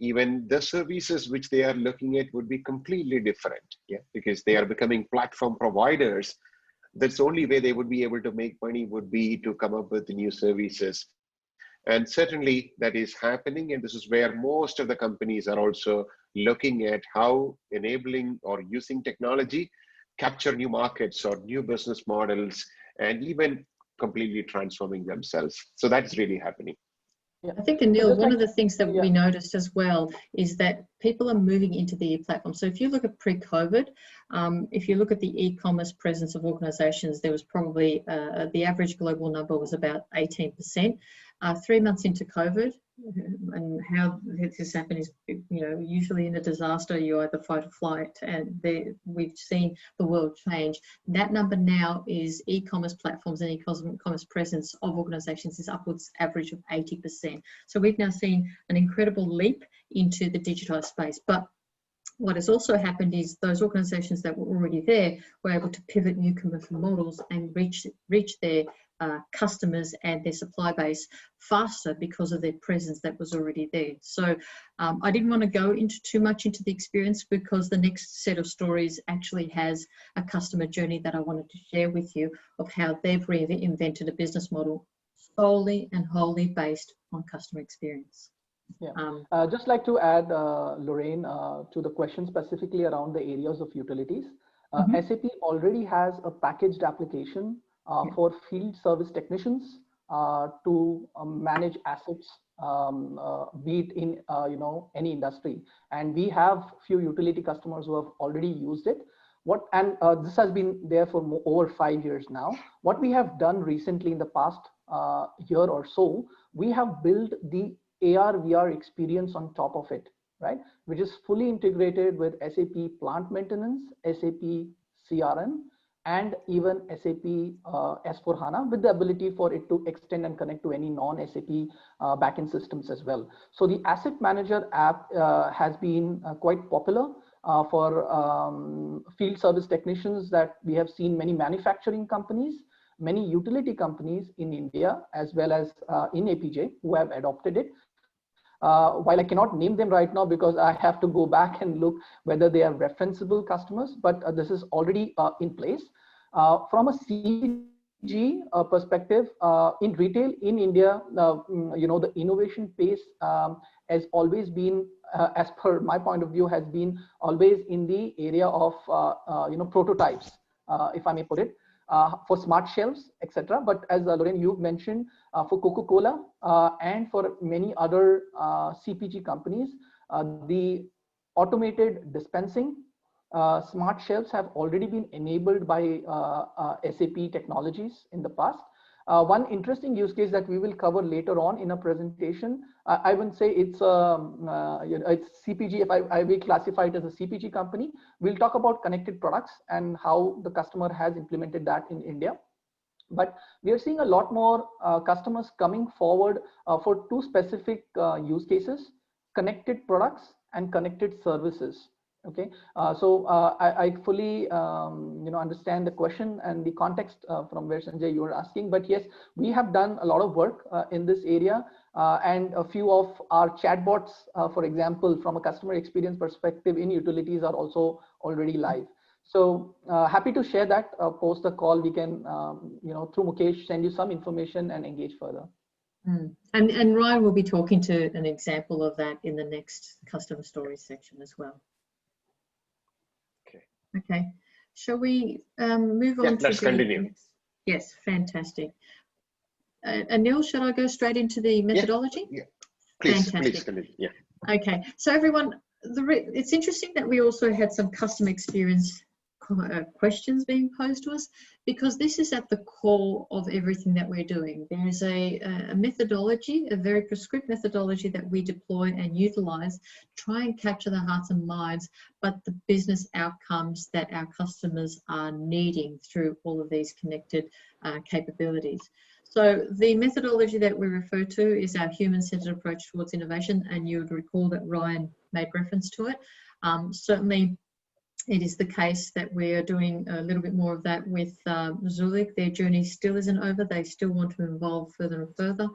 even the services which they are looking at would be completely different, yeah, because they are becoming platform providers. That's the only way they would be able to make money would be to come up with new services. And certainly that is happening. And this is where most of the companies are also looking at how enabling or using technology, capture new markets or new business models, and even completely transforming themselves. So that's really happening. Yeah. I think, Anil, one of the things that yeah. we noticed as well is that people are moving into the e-platform. So if you look at pre-COVID, if you look at the e-commerce presence of organizations, there was probably, the average global number was about 18%. 3 months into COVID, and how this has happened is, usually in a disaster, you either fight or flight, and we've seen the world change. That number now is e-commerce platforms and e-commerce presence of organizations is upwards average of 80%. So we've now seen an incredible leap into the digitized space. But what has also happened is those organizations that were already there were able to pivot new commercial models and reach their customers and their supply base faster because of their presence that was already there. So I didn't want to go into too much into the experience, because the next set of stories actually has a customer journey that I wanted to share with you of how they've reinvented a business model solely and wholly based on customer experience. Yeah, just like to add, Lorraine, to the question specifically around the areas of utilities. SAP already has a packaged application for field service technicians to manage assets, be it in any industry. And we have few utility customers who have already used it. This has been there for over 5 years now. What we have done recently in the past year or so, we have built the AR/VR experience on top of it, right? Which is fully integrated with SAP Plant Maintenance, SAP CRM, and even SAP S/4HANA, with the ability for it to extend and connect to any non-SAP backend systems as well. So the Asset Manager app has been quite popular for field service technicians, that we have seen many manufacturing companies, many utility companies in India, as well as in APJ, who have adopted it. While I cannot name them right now because I have to go back and look whether they are referenceable customers, but this is already in place. From a CG perspective, in retail in India, the innovation pace has always been, as per my point of view, has been always in the area of prototypes, if I may put it. For smart shelves, etc. But as Lorraine, you've mentioned, for Coca-Cola and for many other CPG companies, the automated dispensing smart shelves have already been enabled by SAP technologies in the past. One interesting use case that we will cover later on in a presentation, I wouldn't say it's it's CPG. If I will classify it as a CPG company, we'll talk about connected products and how the customer has implemented that in India. But we are seeing a lot more customers coming forward for two specific use cases: connected products and connected services. Okay, so I fully understand the question and the context from where, Sanjay, you were asking. But yes, we have done a lot of work in this area, and a few of our chatbots, for example, from a customer experience perspective in utilities, are also already live. So happy to share that post the call. We can, through Mukesh, send you some information and engage further. And Ryan will be talking to an example of that in the next customer stories section as well. Okay, shall we move on to let's continue. Yes, fantastic. Anil, should I go straight into the methodology? Yeah. Please Fantastic. continue. Yeah. Okay, so everyone, it's interesting that we also had some customer experience questions being posed to us, because this is at the core of everything that we're doing. There is a methodology, a very prescribed methodology that we deploy and utilize, try and capture the hearts and minds, but the business outcomes that our customers are needing through all of these connected capabilities. So the methodology that we refer to is our human-centered approach towards innovation, and you would recall that Ryan made reference to it. Certainly, it is the case that we're doing a little bit more of that with Zuellig. Their journey still isn't over. They still want to evolve further and further.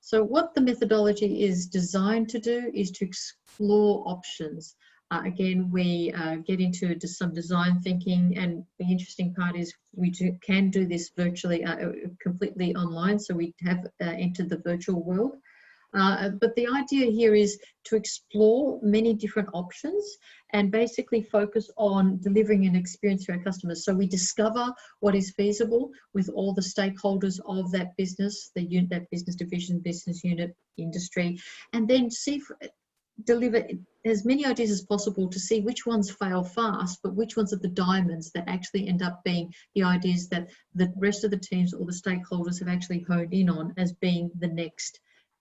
So what the methodology is designed to do is to explore options. Again, we get into some design thinking, and the interesting part is we can do this virtually, completely online, so we have entered the virtual world. But the idea here is to explore many different options and basically focus on delivering an experience to our customers. So we discover what is feasible with all the stakeholders of that business, that business division, business unit, industry, and then deliver as many ideas as possible to see which ones fail fast, but which ones are the diamonds that actually end up being the ideas that the rest of the teams or the stakeholders have actually honed in on as being the next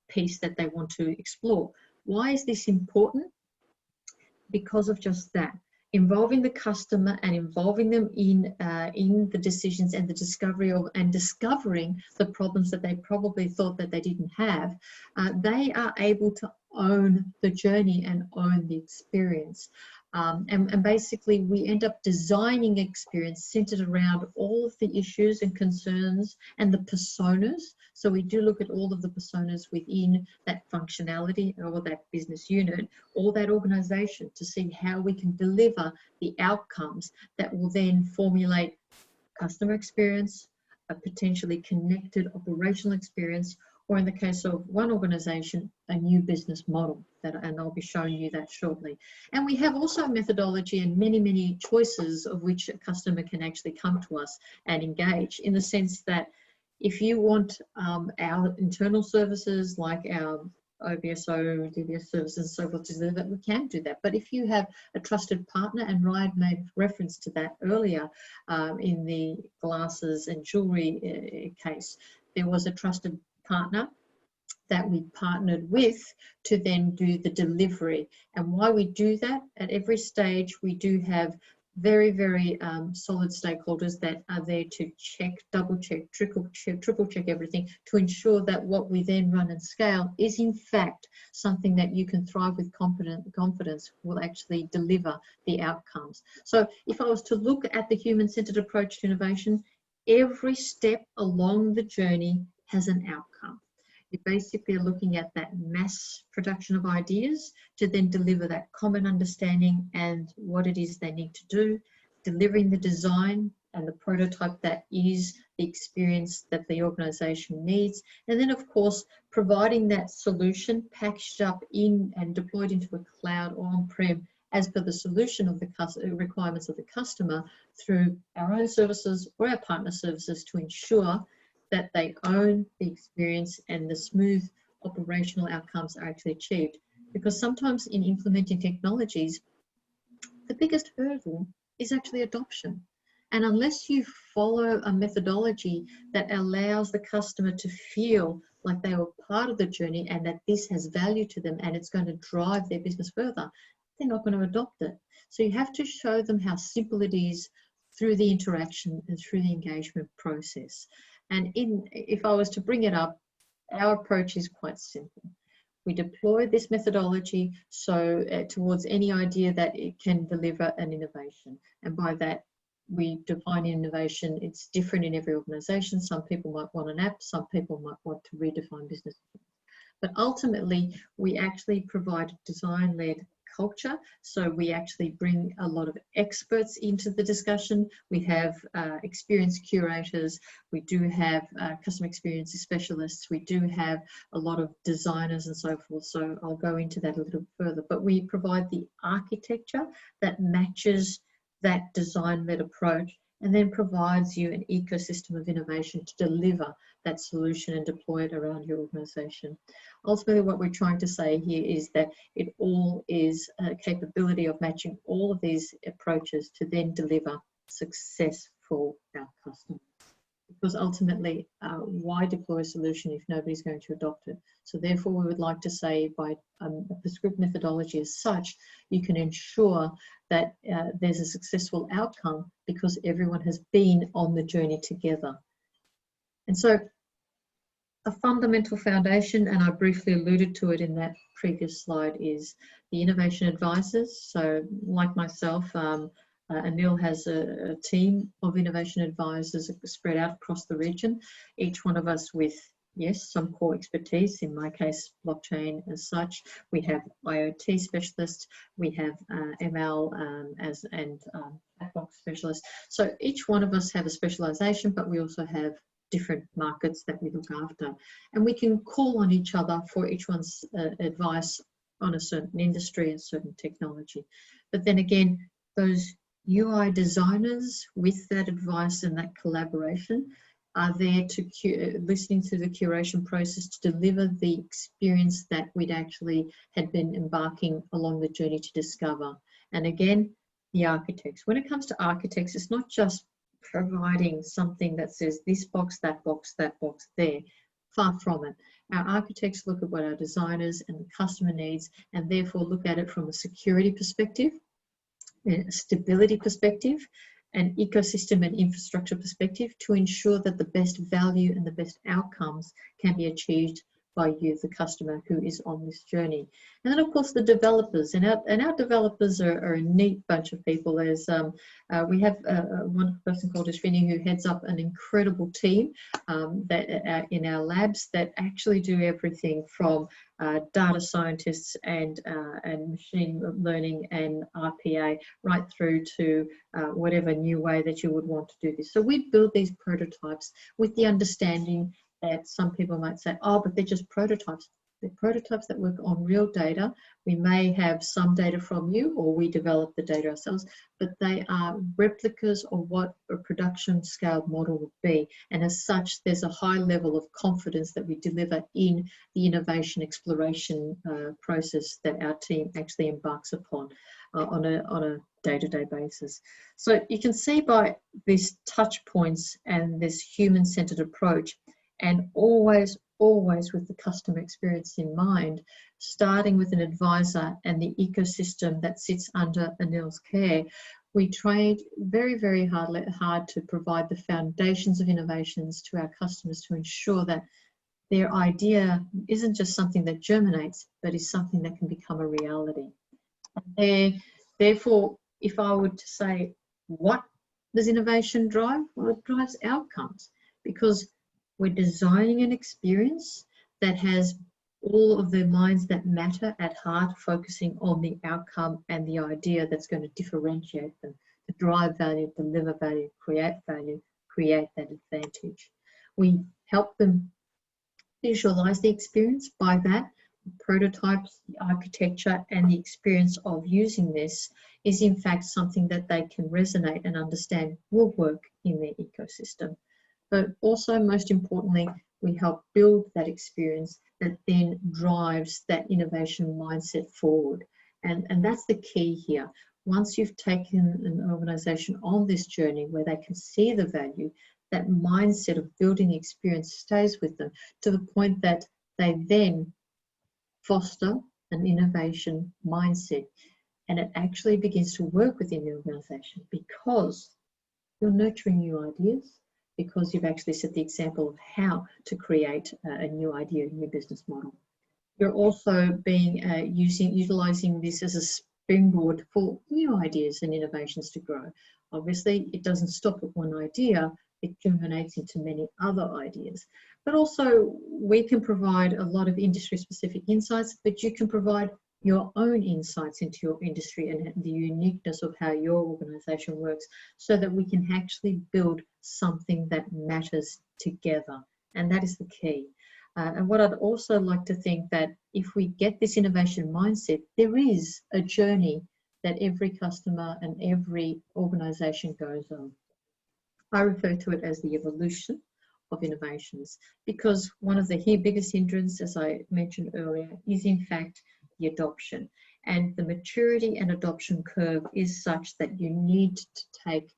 piece that they want to explore. Why is this important? Because of just that, involving the customer and involving them in the decisions and the discovery of, and discovering the problems that they probably thought that they didn't have. They are able to own the journey and own the experience. And basically we end up designing experience centered around all of the issues and concerns and the personas. So we do look at all of the personas within that functionality or that business unit or that organization to see how we can deliver the outcomes that will then formulate customer experience, a potentially connected operational experience, or in the case of one organization, a new business model, and I'll be showing you that shortly. And we have also a methodology and many, many choices of which a customer can actually come to us and engage, in the sense that if you want our internal services like our OBSO, DBS services and so forth to do that, we can do that. But if you have a trusted partner, and Ryan made reference to that earlier in the glasses and jewelry case, there was a trusted partner that we partnered with to then do the delivery. And why we do that, at every stage we do have very, very solid stakeholders that are there to check, double check, triple check everything to ensure that what we then run and scale is in fact something that you can thrive with confidence will actually deliver the outcomes. So if I was to look at the human-centered approach to innovation, every step along the journey has an outcome. You basically are looking at that mass production of ideas to then deliver that common understanding and what it is they need to do, delivering the design and the prototype that is the experience that the organization needs, and then of course providing that solution packaged up in and deployed into a cloud or on-prem as per the solution of the requirements of the customer through our own services or our partner services to ensure that they own the experience and the smooth operational outcomes are actually achieved. Because sometimes in implementing technologies, the biggest hurdle is actually adoption. And unless you follow a methodology that allows the customer to feel like they were part of the journey and that this has value to them and it's going to drive their business further, they're not going to adopt it. So you have to show them how simple it is through the interaction and through the engagement process. And if I was to bring it up, our approach is quite simple. We deploy this methodology towards any idea that it can deliver an innovation. And by that, we define innovation. It's different in every organization. Some people might want an app, some people might want to redefine business. But ultimately, we actually provide design-led culture. So we actually bring a lot of experts into the discussion. We have experienced curators. We do have customer experience specialists. We do have a lot of designers and so forth. So I'll go into that a little further. But we provide the architecture that matches that design-led approach and then provides you an ecosystem of innovation to deliver that solution and deploy it around your organization. Ultimately, what we're trying to say here is that it all is a capability of matching all of these approaches to then deliver success for our customers. Because ultimately, why deploy a solution if nobody's going to adopt it? So therefore, we would like to say by a prescribed methodology as such, you can ensure that there's a successful outcome because everyone has been on the journey together. And so a fundamental foundation, and I briefly alluded to it in that previous slide, is the innovation advisors. So like myself, Anil has a team of innovation advisors spread out across the region, each one of us with yes, some core expertise, in my case, blockchain as such. We have IoT specialists, we have ML and chatbot specialists. So each one of us have a specialization, but we also have different markets that we look after. And we can call on each other for each one's advice on a certain industry and certain technology. But then again, those UI designers with that advice and that collaboration are there to listening to the curation process to deliver the experience that we'd actually had been embarking along the journey to discover. And again, the architects. When it comes to architects, it's not just providing something that says this box, that box, that box there. Far from it. Our architects look at what our designers and the customer needs, and therefore look at it from a security perspective, a stability perspective, an ecosystem and infrastructure perspective to ensure that the best value and the best outcomes can be achieved by you, the customer who is on this journey. And then of course the developers, and our developers are a neat bunch of people. There's we have one person called Ashvini who heads up an incredible team that in our labs that actually do everything from data scientists and machine learning and RPA right through to whatever new way that you would want to do this. So we build these prototypes with the understanding that some people might say, oh, but they're just prototypes. They're prototypes that work on real data. We may have some data from you, or we develop the data ourselves, but they are replicas of what a production scale model would be. And as such, there's a high level of confidence that we deliver in the innovation exploration process that our team actually embarks upon on a day-to-day basis. So you can see by these touch points and this human-centered approach, and always with the customer experience in mind, starting with an advisor and the ecosystem that sits under Anil's care, we tried very, very hard to provide the foundations of innovations to our customers to ensure that their idea isn't just something that germinates, but is something that can become a reality. Therefore, if I were to say, what does innovation drive? Well, it drives outcomes, because we're designing an experience that has all of the lines that matter at heart, focusing on the outcome and the idea that's going to differentiate them, to drive value, deliver value, create that advantage. We help them visualize the experience by that. Prototypes, the architecture, and the experience of using this is in fact something that they can resonate and understand will work in their ecosystem. But also, most importantly, we help build that experience that then drives that innovation mindset forward. And that's the key here. Once you've taken an organization on this journey where they can see the value, that mindset of building the experience stays with them to the point that they then foster an innovation mindset. And it actually begins to work within the organization because you're nurturing new ideas, because you've actually set the example of how to create a new idea, a new business model. You're also utilizing this as a springboard for new ideas and innovations to grow. Obviously, it doesn't stop at one idea, it germinates into many other ideas. But also, we can provide a lot of industry-specific insights, but you can provide your own insights into your industry and the uniqueness of how your organization works, so that we can actually build something that matters together. And that is the key. And what I'd also like to think that if we get this innovation mindset, there is a journey that every customer and every organization goes on. I refer to it as the evolution of innovations, because one of the biggest hindrances, as I mentioned earlier, is in fact the adoption. And the maturity and adoption curve is such that you need to take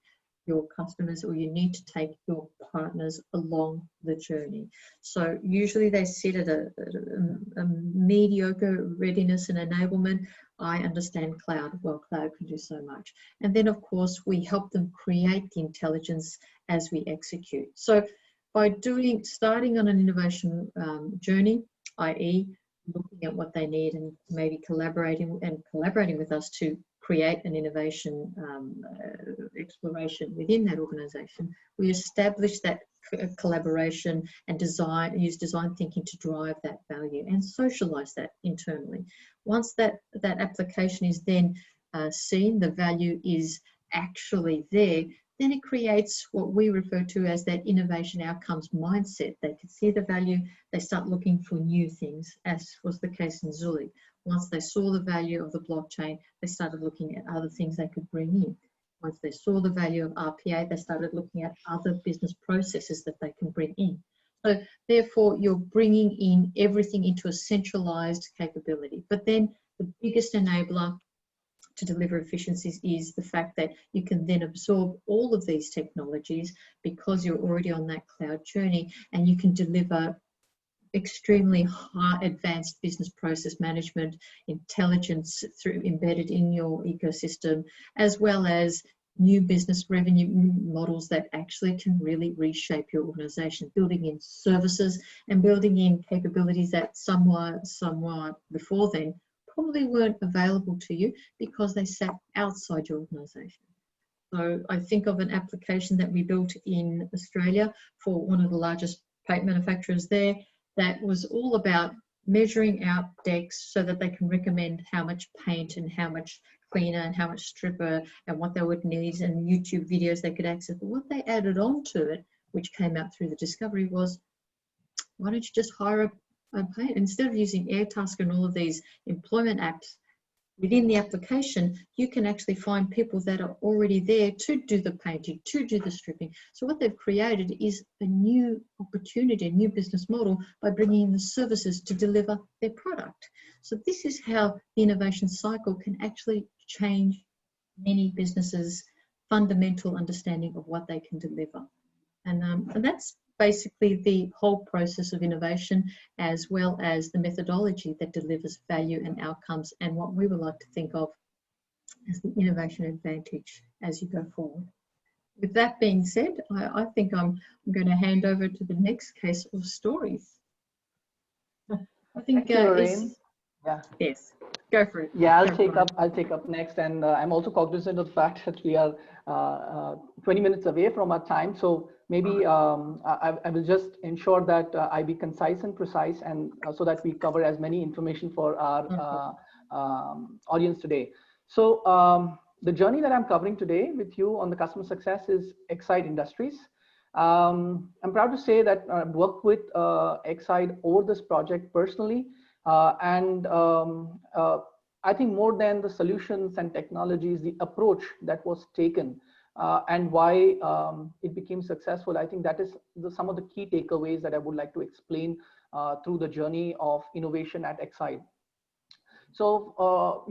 your customers, or you need to take your partners along the journey. So usually they sit at a mediocre readiness and enablement. I understand cloud. Well, cloud can do so much. And then of course we help them create the intelligence as we execute. So by starting on an innovation journey, i.e. looking at what they need and maybe collaborating with us to create an innovation exploration within that organization, we establish that collaboration and design, use design thinking to drive that value and socialize that internally. Once that application is then seen, the value is actually there, then it creates what we refer to as that innovation outcomes mindset. They can see the value, they start looking for new things, as was the case in Zuellig. Once they saw the value of the blockchain, they started looking at other things they could bring in. Once they saw the value of RPA, they started looking at other business processes that they can bring in. So therefore, you're bringing in everything into a centralized capability. But then the biggest enabler to deliver efficiencies is the fact that you can then absorb all of these technologies because you're already on that cloud journey, and you can deliver extremely high advanced business process management intelligence through embedded in your ecosystem, as well as new business revenue models that actually can really reshape your organization, building in services and building in capabilities that somewhat before then probably weren't available to you because they sat outside your organization. So I think of an application that we built in Australia for one of the largest paint manufacturers there, that was all about measuring out decks so that they can recommend how much paint and how much cleaner and how much stripper and what they would need, and YouTube videos they could access. But what they added on to it, which came out through the discovery, was why don't you just hire a paint? Instead of using Airtasker and all of these employment apps, within the application, you can actually find people that are already there to do the painting, to do the stripping. So what they've created is a new opportunity, a new business model by bringing in the services to deliver their product. So this is how the innovation cycle can actually change many businesses' fundamental understanding of what they can deliver. And that's basically the whole process of innovation, as well as the methodology that delivers value and outcomes, and what we would like to think of as the innovation advantage as you go forward. With that being said, I think I'm going to hand over to the next case of stories. I think Thank you, Lorraine. Yeah. Yes, go for it. Yeah, I'll take up next, and I'm also cognizant of the fact that we are 20 minutes away from our time. So maybe I will just ensure that I be concise and precise, and so that we cover as many information for our audience today. So the journey that I'm covering today with you on the customer success is Exide Industries. I'm proud to say that I've worked with Exide over this project personally. I think more than the solutions and technologies, the approach that was taken and why it became successful, I think that is some of the key takeaways that I would like to explain through the journey of innovation at Exide. So, for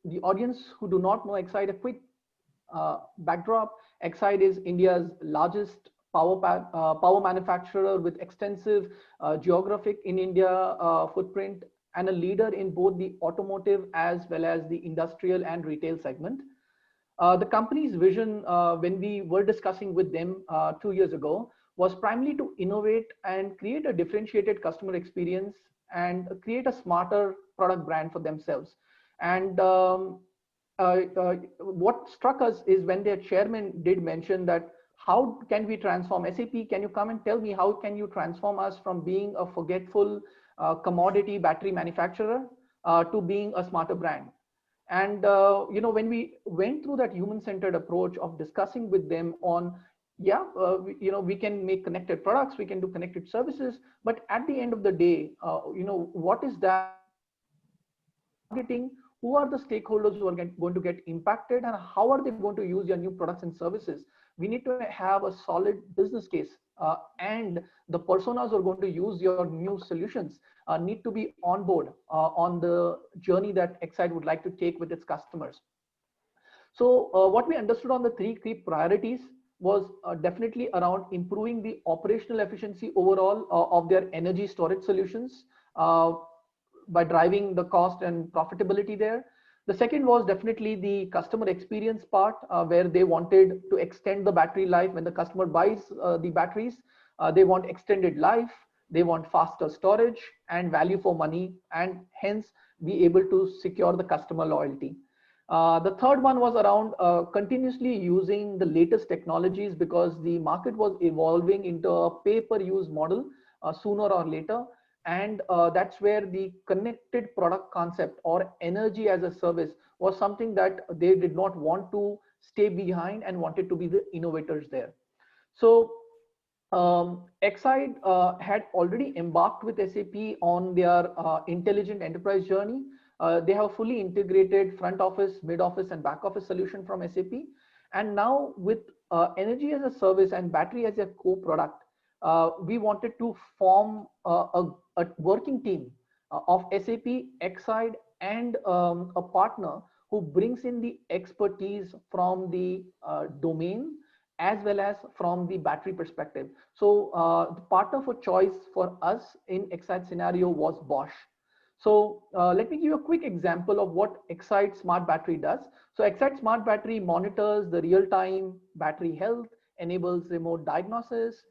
the audience who do not know Exide, a quick backdrop. Exide is India's largest power manufacturer with extensive geographic in India footprint, and a leader in both the automotive as well as the industrial and retail segment. The company's vision, when we were discussing with them 2 years ago, was primarily to innovate and create a differentiated customer experience and create a smarter product brand for themselves. And what struck us is when their chairman did mention that, how can we transform SAP? Can you come and tell me how can you transform us from being a forgetful commodity battery manufacturer to being a smarter brand? And when we went through that human-centered approach of discussing with them on, we can make connected products, we can do connected services, but at the end of the day, what is that targeting? Who are the stakeholders who are going to get impacted, and how are they going to use your new products and services? We need to have a solid business case, and the personas who are going to use your new solutions need to be on board on the journey that Exide would like to take with its customers. So what we understood on the three key priorities was definitely around improving the operational efficiency overall of their energy storage solutions by driving the cost and profitability there. The second was definitely the customer experience part, where they wanted to extend the battery life. When the customer buys the batteries, they want extended life, they want faster storage and value for money, and hence be able to secure the customer loyalty. The third one was around continuously using the latest technologies, because the market was evolving into a pay-per-use model sooner or later. And that's where the connected product concept or energy as a service was something that they did not want to stay behind and wanted to be the innovators there. So Exide had already embarked with SAP on their intelligent enterprise journey. They have fully integrated front office, mid office, and back office solution from SAP. And now with energy as a service and battery as a co-product, we wanted to form a working team of SAP, Exide, and a partner who brings in the expertise from the domain as well as from the battery perspective. So the partner for choice for us in Excite scenario was Bosch. So let me give you a quick example of what Excite Smart Battery does. So Excite Smart Battery monitors the real-time battery health, enables remote diagnosis,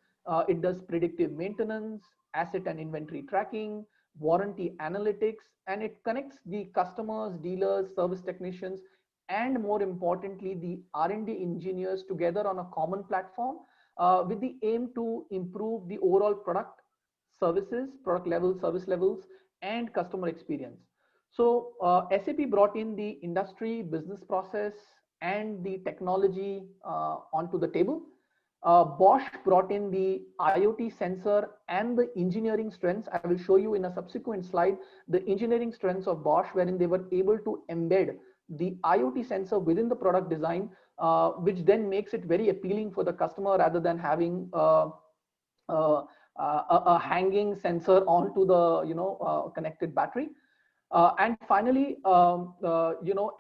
it does predictive maintenance, asset and inventory tracking, warranty analytics, and it connects the customers, dealers, service technicians, and more importantly, the R&D engineers together on a common platform with the aim to improve the overall product services, product level, service levels, and customer experience. So SAP brought in the industry, business process, and the technology onto the table. Bosch brought in the IoT sensor and the engineering strengths. I will show you in a subsequent slide the engineering strengths of Bosch, wherein they were able to embed the IoT sensor within the product design, which then makes it very appealing for the customer rather than having a hanging sensor onto the connected battery. And finally,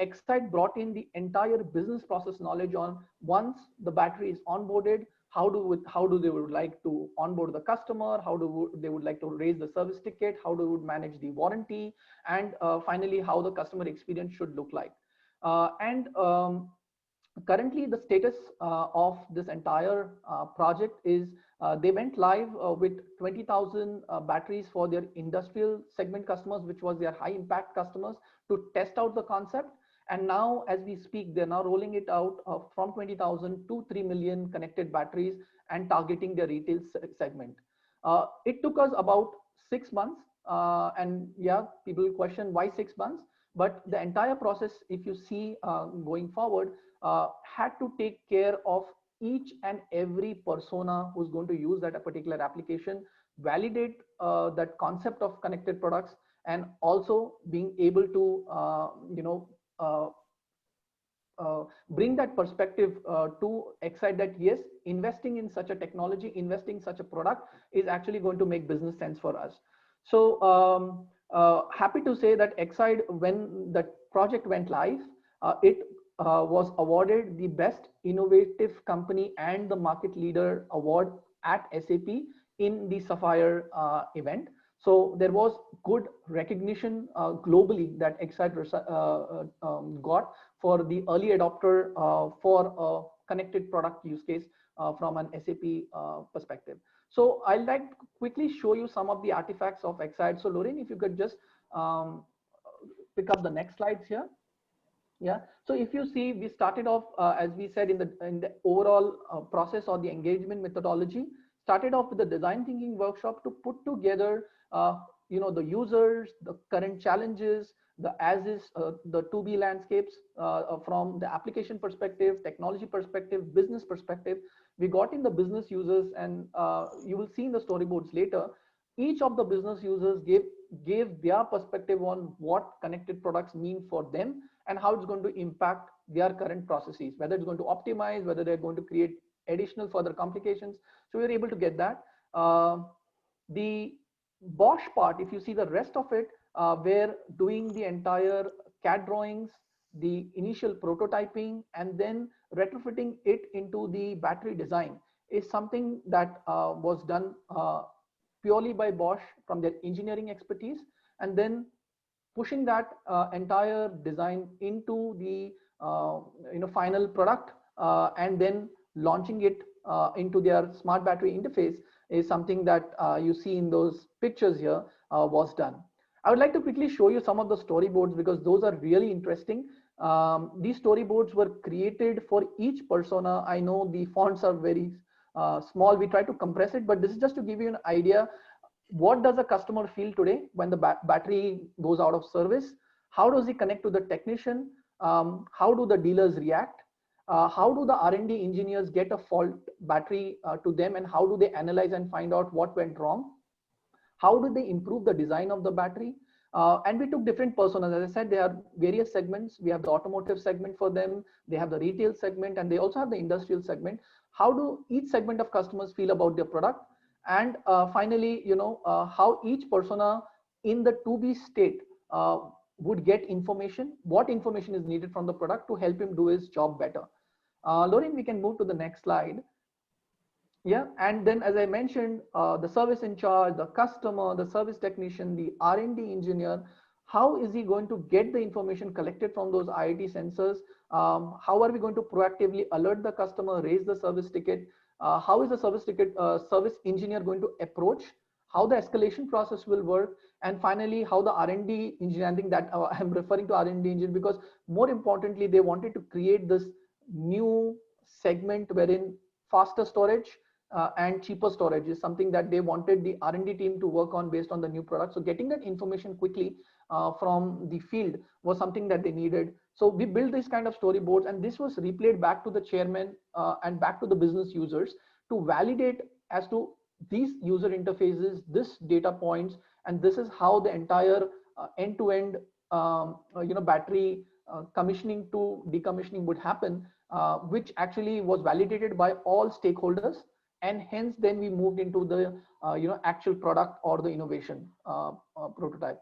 Excite brought in the entire business process knowledge on once the battery is onboarded, how do they would like to onboard the customer, they would like to raise the service ticket, how they would manage the warranty, and finally how the customer experience should look like. Currently, the status of this entire project is they went live with 20,000 batteries for their industrial segment customers, which was their high impact customers, to test out the concept. And now, as we speak, they're now rolling it out from 20,000 to 3 million connected batteries and targeting their retail segment. It took us about 6 months. And yeah, people question why 6 months, but the entire process, if you see going forward, had to take care of each and every persona who's going to use that particular application, validate that concept of connected products, and also being able to bring that perspective to Excite that yes, investing in such a technology, investing in such a product is actually going to make business sense for us. So happy to say that Excite, when the project went live, it was awarded the Best Innovative Company and the Market Leader Award at SAP in the Sapphire event. So there was good recognition globally that Excite got for the early adopter for a connected product use case from an SAP perspective. So I'd like to quickly show you some of the artifacts of Excite. So Lorraine, if you could just pick up the next slides here. Yeah, so if you see, we started off, as we said, in the overall process or the engagement methodology, started off with the design thinking workshop to put together, the users, the current challenges, the as-is, the to-be landscapes from the application perspective, technology perspective, business perspective. We got in the business users, and you will see in the storyboards later, each of the business users gave their perspective on what connected products mean for them and how it's going to impact their current processes, whether it's going to optimize, whether they're going to create additional further complications. So we were able to get that. The Bosch part, if you see the rest of it, we're doing the entire CAD drawings, the initial prototyping, and then retrofitting it into the battery design is something that was done purely by Bosch from their engineering expertise, and then pushing that entire design into the final product and then launching it into their smart battery interface is something that you see in those pictures here was done. I would like to quickly show you some of the storyboards because those are really interesting. These storyboards were created for each persona. I know the fonts are very small. We try to compress it, but this is just to give you an idea. What does a customer feel today when the battery goes out of service? How does he connect to the technician? How do the dealers react? How do the R&D engineers get a fault battery to them, and how do they analyze and find out what went wrong? How do they improve the design of the battery? And we took different personas. As I said, there are various segments. We have the automotive segment for them. They have the retail segment, and they also have the industrial segment. How do each segment of customers feel about their product? And finally, how each persona in the to-be state would get information, what information is needed from the product to help him do his job better. Lauren, we can move to the next slide. Yeah, and then as I mentioned, the service in charge, the customer, the service technician, the R&D engineer, how is he going to get the information collected from those IoT sensors? How are we going to proactively alert the customer, raise the service ticket? How is the service engineer going to approach? How the escalation process will work? And finally, how the R&D engineer, I think that I'm referring to R&D engineer because more importantly, they wanted to create this new segment wherein faster storage and cheaper storage is something that they wanted the R&D team to work on based on the new product. So getting that information quickly from the field was something that they needed. So we built this kind of storyboards, and this was replayed back to the chairman and back to the business users to validate as to these user interfaces, this data points, and this is how the entire end-to-end battery commissioning to decommissioning would happen, which actually was validated by all stakeholders. And hence then we moved into the actual product or the innovation prototype,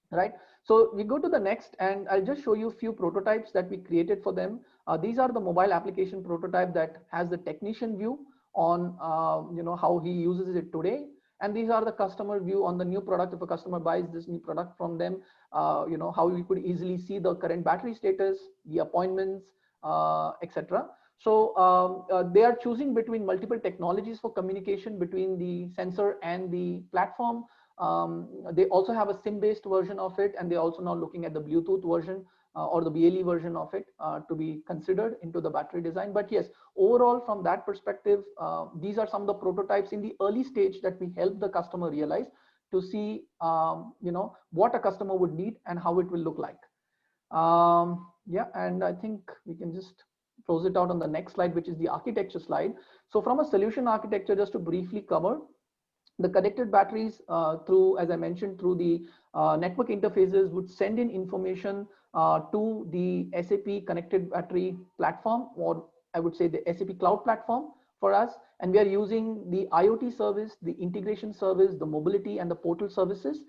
right? So we go to the next, and I'll just show you a few prototypes that we created for them. These are the mobile application prototype that has the technician view on how he uses it today, and these are the customer view on the new product. If a customer buys this new product from them, how you could easily see the current battery status, the appointments, etc. So they are choosing between multiple technologies for communication between the sensor and the platform. They also have a SIM-based version of it, and they're also now looking at the Bluetooth version or the BLE version of it to be considered into the battery design. But yes, overall from that perspective, these are some of the prototypes in the early stage that we help the customer realize to see what a customer would need and how it will look like. Yeah, and I think we can just close it out on the next slide, which is the architecture slide. So from a solution architecture, just to briefly cover, the connected batteries through, as I mentioned, through the network interfaces would send in information to the SAP connected battery platform, or I would say the SAP cloud platform for us. And we are using the IoT service, the integration service, the mobility and the portal services,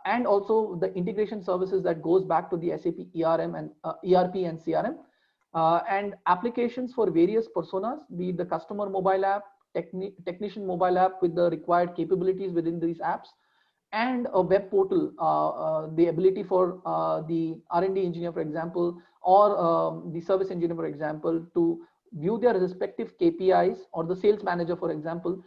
and also the integration services that goes back to the SAP ERP and CRM. And applications for various personas, be it the customer mobile app, technician mobile app with the required capabilities within these apps, and a web portal, the ability for the R&D engineer, for example, or the service engineer, for example, to view their respective KPIs, or the sales manager, for example,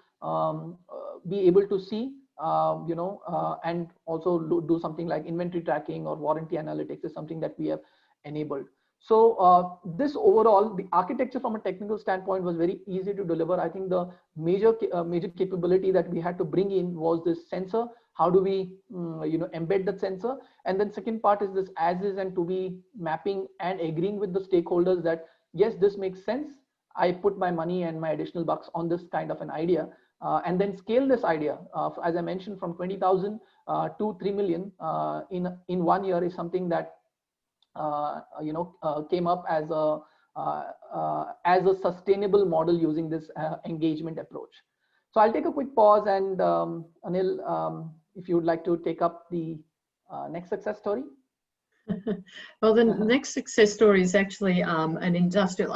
be able to see, and also do something like inventory tracking or warranty analytics is something that we have enabled. So this overall, the architecture from a technical standpoint was very easy to deliver. I think the major capability that we had to bring in was this sensor. How do we embed that sensor? And then second part is this as is and to be mapping and agreeing with the stakeholders that yes, this makes sense. I put my money and my additional bucks on this kind of an idea, and then scale this idea. As I mentioned, from 20,000 to 3 million in 1 year is something that came up as a sustainable model using this engagement approach. So I'll take a quick pause, and Anil, if you would like to take up the next success story. Well, the next success story is actually an industrial.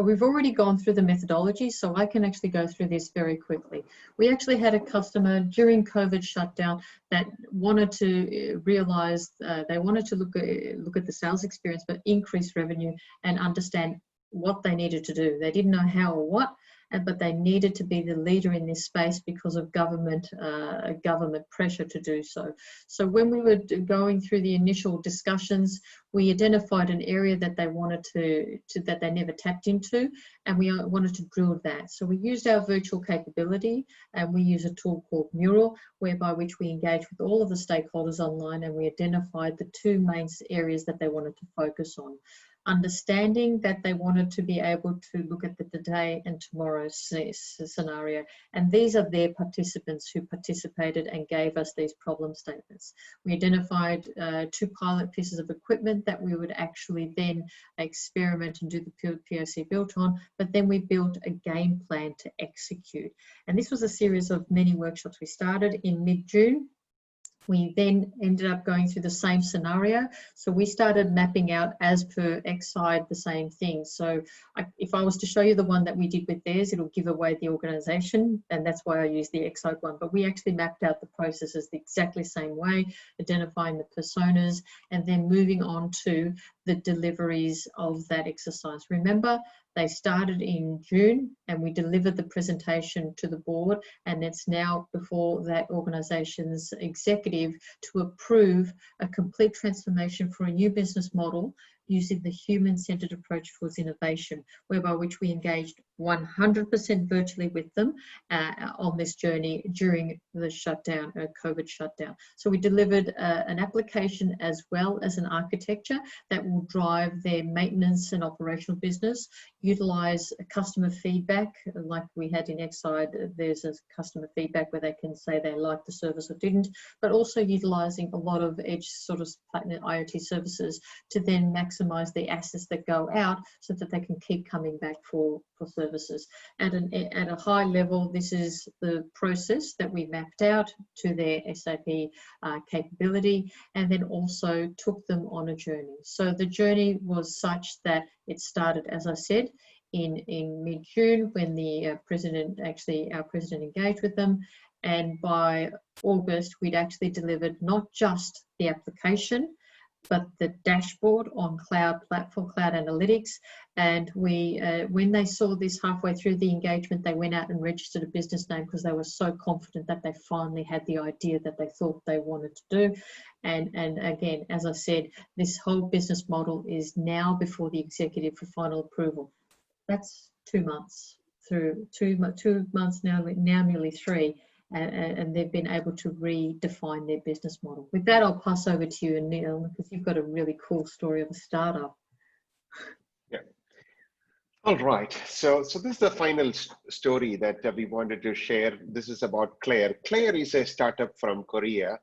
We've already gone through the methodology, so I can actually go through this very quickly. We actually had a customer during COVID shutdown that wanted to realize they wanted to look at the sales experience, but increase revenue and understand what they needed to do. They didn't know how or what, but they needed to be the leader in this space because of government pressure to do so. So when we were going through the initial discussions, we identified an area that they wanted that they never tapped into, and we wanted to drill that. So we used our virtual capability, and we use a tool called Mural, whereby which we engage with all of the stakeholders online, and we identified the two main areas that they wanted to focus on. Understanding that they wanted to be able to look at the today and tomorrow scenario. And these are their participants who participated and gave us these problem statements. We identified 2 pilot pieces of equipment that we would actually then experiment and do the POC built on, but then we built a game plan to execute. And this was a series of many workshops. We started in mid-June. We then ended up going through the same scenario. So we started mapping out as per Xside the same thing. So if I was to show you the one that we did with theirs, it'll give away the organization, and that's why I use the Xside one. But we actually mapped out the processes the exactly same way, identifying the personas, and then moving on to the deliveries of that exercise. Remember, they started in June and we delivered the presentation to the board, and it's now before that organization's executive to approve a complete transformation for a new business model using the human-centered approach towards innovation, whereby which we engaged 100% virtually with them on this journey during the shutdown, COVID shutdown. So we delivered an application as well as an architecture that will drive their maintenance and operational business, utilize customer feedback like we had in Xside. There's a customer feedback where they can say they liked the service or didn't, but also utilizing a lot of edge sort of IoT services to then maximize the assets that go out so that they can keep coming back for services. At a high level, this is the process that we mapped out to their SAP capability, and then also took them on a journey. So the journey was such that it started, as I said, in mid-June when the president, our president engaged with them, and by August we'd actually delivered not just the application but the dashboard on cloud platform, cloud analytics. And we, when they saw this halfway through the engagement, they went out and registered a business name because they were so confident that they finally had the idea that they thought they wanted to do. And again, as I said, this whole business model is now before the executive for final approval. That's 2 months through, 2 months now nearly 3. And they've been able to redefine their business model. With that, I'll pass over to you, Neil, because you've got a really cool story of a startup. Yeah. All right. So this is the final story that we wanted to share. This is about Claire. Claire is a startup from Korea,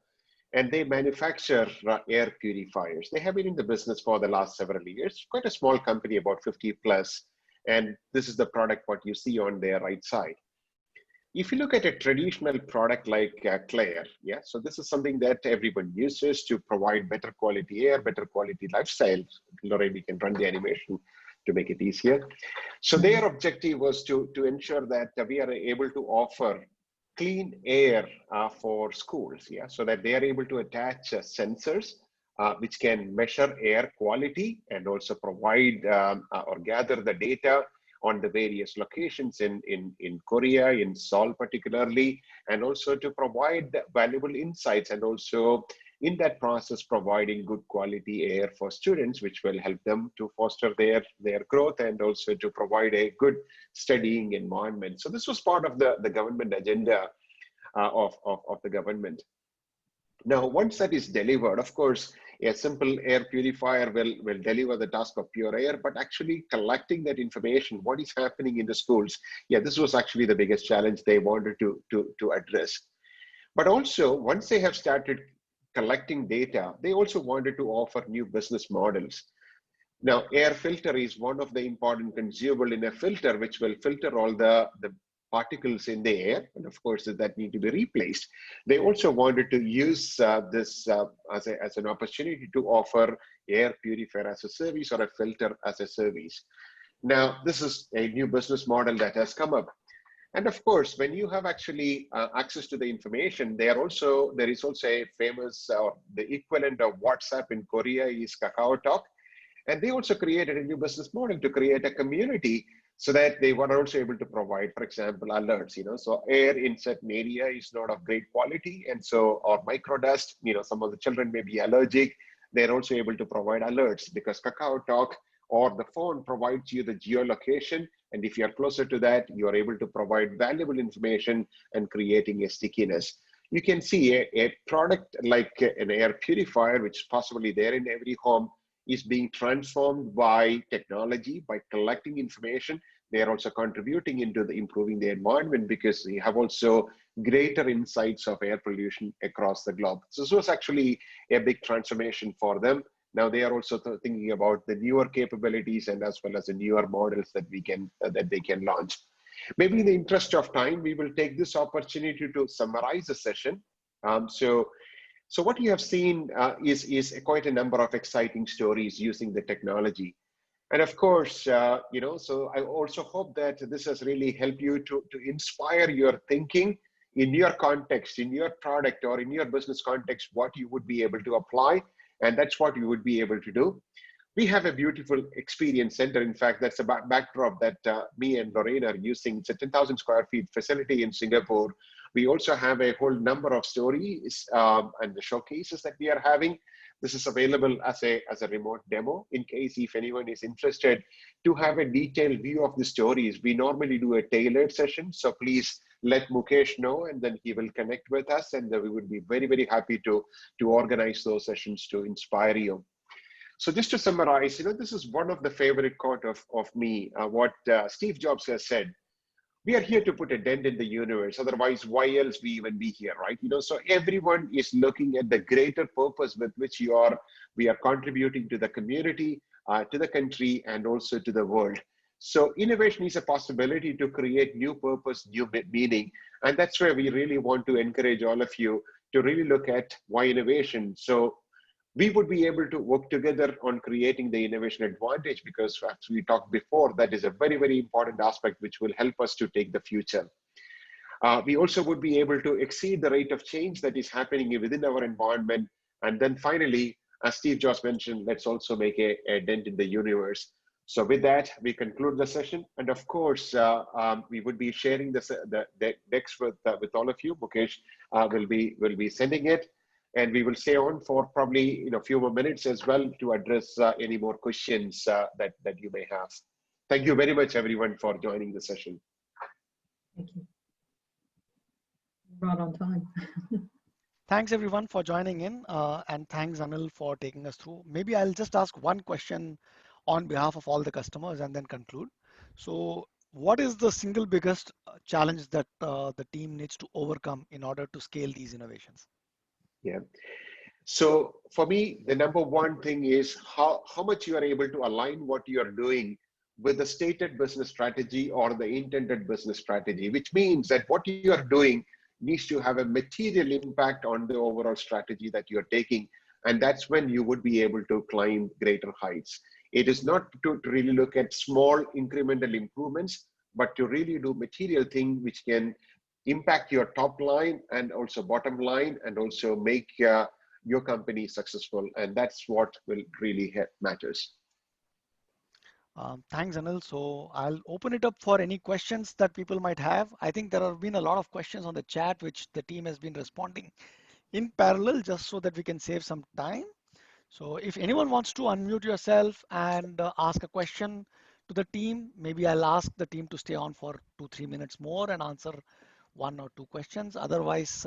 and they manufacture air purifiers. They have been in the business for the last several years. Quite a small company, about 50 plus. And this is the product what you see on their right side. If you look at a traditional product like Claire, yeah, so this is something that everyone uses to provide better quality air, better quality lifestyle. Lorraine, we can run the animation to make it easier. So their objective was to ensure that we are able to offer clean air for schools, yeah, so that they are able to attach sensors which can measure air quality and also provide or gather the data on the various locations in Korea, in Seoul particularly, and also to provide valuable insights, and also in that process providing good quality air for students, which will help them to foster their growth and also to provide a good studying environment. So this was part of the government agenda of the government. Now, once that is delivered, of course, a simple air purifier will deliver the task of pure air, but actually collecting that information, what is happening in the schools, yeah, this was actually the biggest challenge they wanted to address. But also, once they have started collecting data, they also wanted to offer new business models. Now, air filter is one of the important consumable in a filter, which will filter all the particles in the air, and of course that need to be replaced. They also wanted to use this as an opportunity to offer air purifier as a service or a filter as a service. Now, this is a new business model that has come up. And of course, when you have actually access to the information, there is also a famous, or the equivalent of WhatsApp in Korea is Kakao Talk. And they also created a new business model to create a community so that they were also able to provide, for example, alerts, so air in certain area is not of great quality. And so, or microdust, some of the children may be allergic. They're also able to provide alerts because KakaoTalk or the phone provides you the geolocation. And if you're closer to that, you are able to provide valuable information and creating a stickiness. You can see a product like an air purifier, which is possibly there in every home, is being transformed by technology, by collecting information. They are also contributing into the improving the environment because they have also greater insights of air pollution across the globe. So this was actually a big transformation for them. Now they are also thinking about the newer capabilities and as well as the newer models that we can that they can launch. Maybe in the interest of time, we will take this opportunity to summarize the session. So what you have seen is quite a number of exciting stories using the technology. And of course, so I also hope that this has really helped you to inspire your thinking in your context, in your product or in your business context, what you would be able to apply. And that's what you would be able to do. We have a beautiful experience center. In fact, that's a backdrop that me and Lorraine are using. It's a 10,000 square feet facility in Singapore. We also have a whole number of stories and the showcases that we are having. This is available as a remote demo in case if anyone is interested to have a detailed view of the stories. We normally do a tailored session. So please let Mukesh know and then he will connect with us and we would be very, very happy to organize those sessions to inspire you. So just to summarize, this is one of the favorite quote of me, what Steve Jobs has said. We are here to put a dent in the universe. Otherwise, why else we even be here, right? So everyone is looking at the greater purpose with which we are contributing to the community, to the country, and also to the world. So innovation is a possibility to create new purpose, new meaning. And that's where we really want to encourage all of you to really look at why innovation. So we would be able to work together on creating the innovation advantage because as we talked before, that is a very, very important aspect which will help us to take the future. We also would be able to exceed the rate of change that is happening within our environment. And then finally, as Steve Jobs mentioned, let's also make a dent in the universe. So with that, we conclude the session. And of course, we would be sharing the decks with all of you. Mukesh will be sending it. And we will stay on for probably a few more minutes as well to address any more questions that you may have. Thank you very much, everyone, for joining the session. Thank you. Right on time. Thanks everyone for joining in and thanks Anil for taking us through. Maybe I'll just ask one question on behalf of all the customers and then conclude. So what is the single biggest challenge that the team needs to overcome in order to scale these innovations? Yeah. So for me, the number one thing is how much you are able to align what you are doing with the stated business strategy or the intended business strategy, which means that what you are doing needs to have a material impact on the overall strategy that you're taking. And that's when you would be able to climb greater heights. It is not to really look at small incremental improvements, but to really do material things which can impact your top line and also bottom line and also make your company successful. And that's what will really matters. Thanks, Anil. So I'll open it up for any questions that people might have. I think there have been a lot of questions on the chat, which the team has been responding in parallel, just so that we can save some time. So if anyone wants to unmute yourself and ask a question to the team, maybe I'll ask the team to stay on for 2-3 minutes more and answer 1 or 2 questions. Otherwise,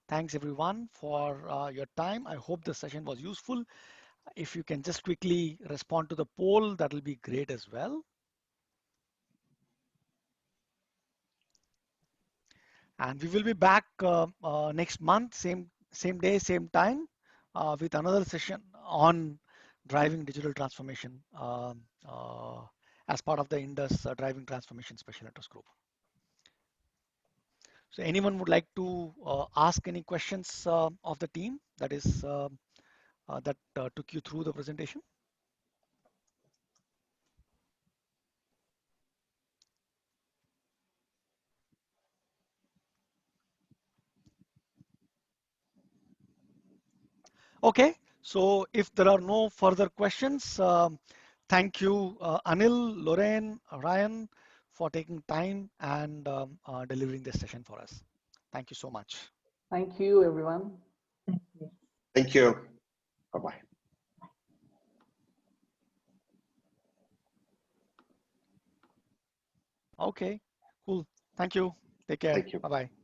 thanks everyone for your time. I hope the session was useful. If you can just quickly respond to the poll, that will be great as well. And we will be back next month, same day, same time, with another session on driving digital transformation as part of the Indus Driving Transformation Special Interest Group. So anyone would like to ask any questions of the team that is that took you through the presentation? Okay, so if there are no further questions, thank you, Anil, Lorraine, Ryan, for taking time and delivering this session for us. Thank you so much. Thank you, everyone. Thank you. Thank you. Bye-bye. Okay, cool. Thank you. Take care. Thank you. Bye-bye.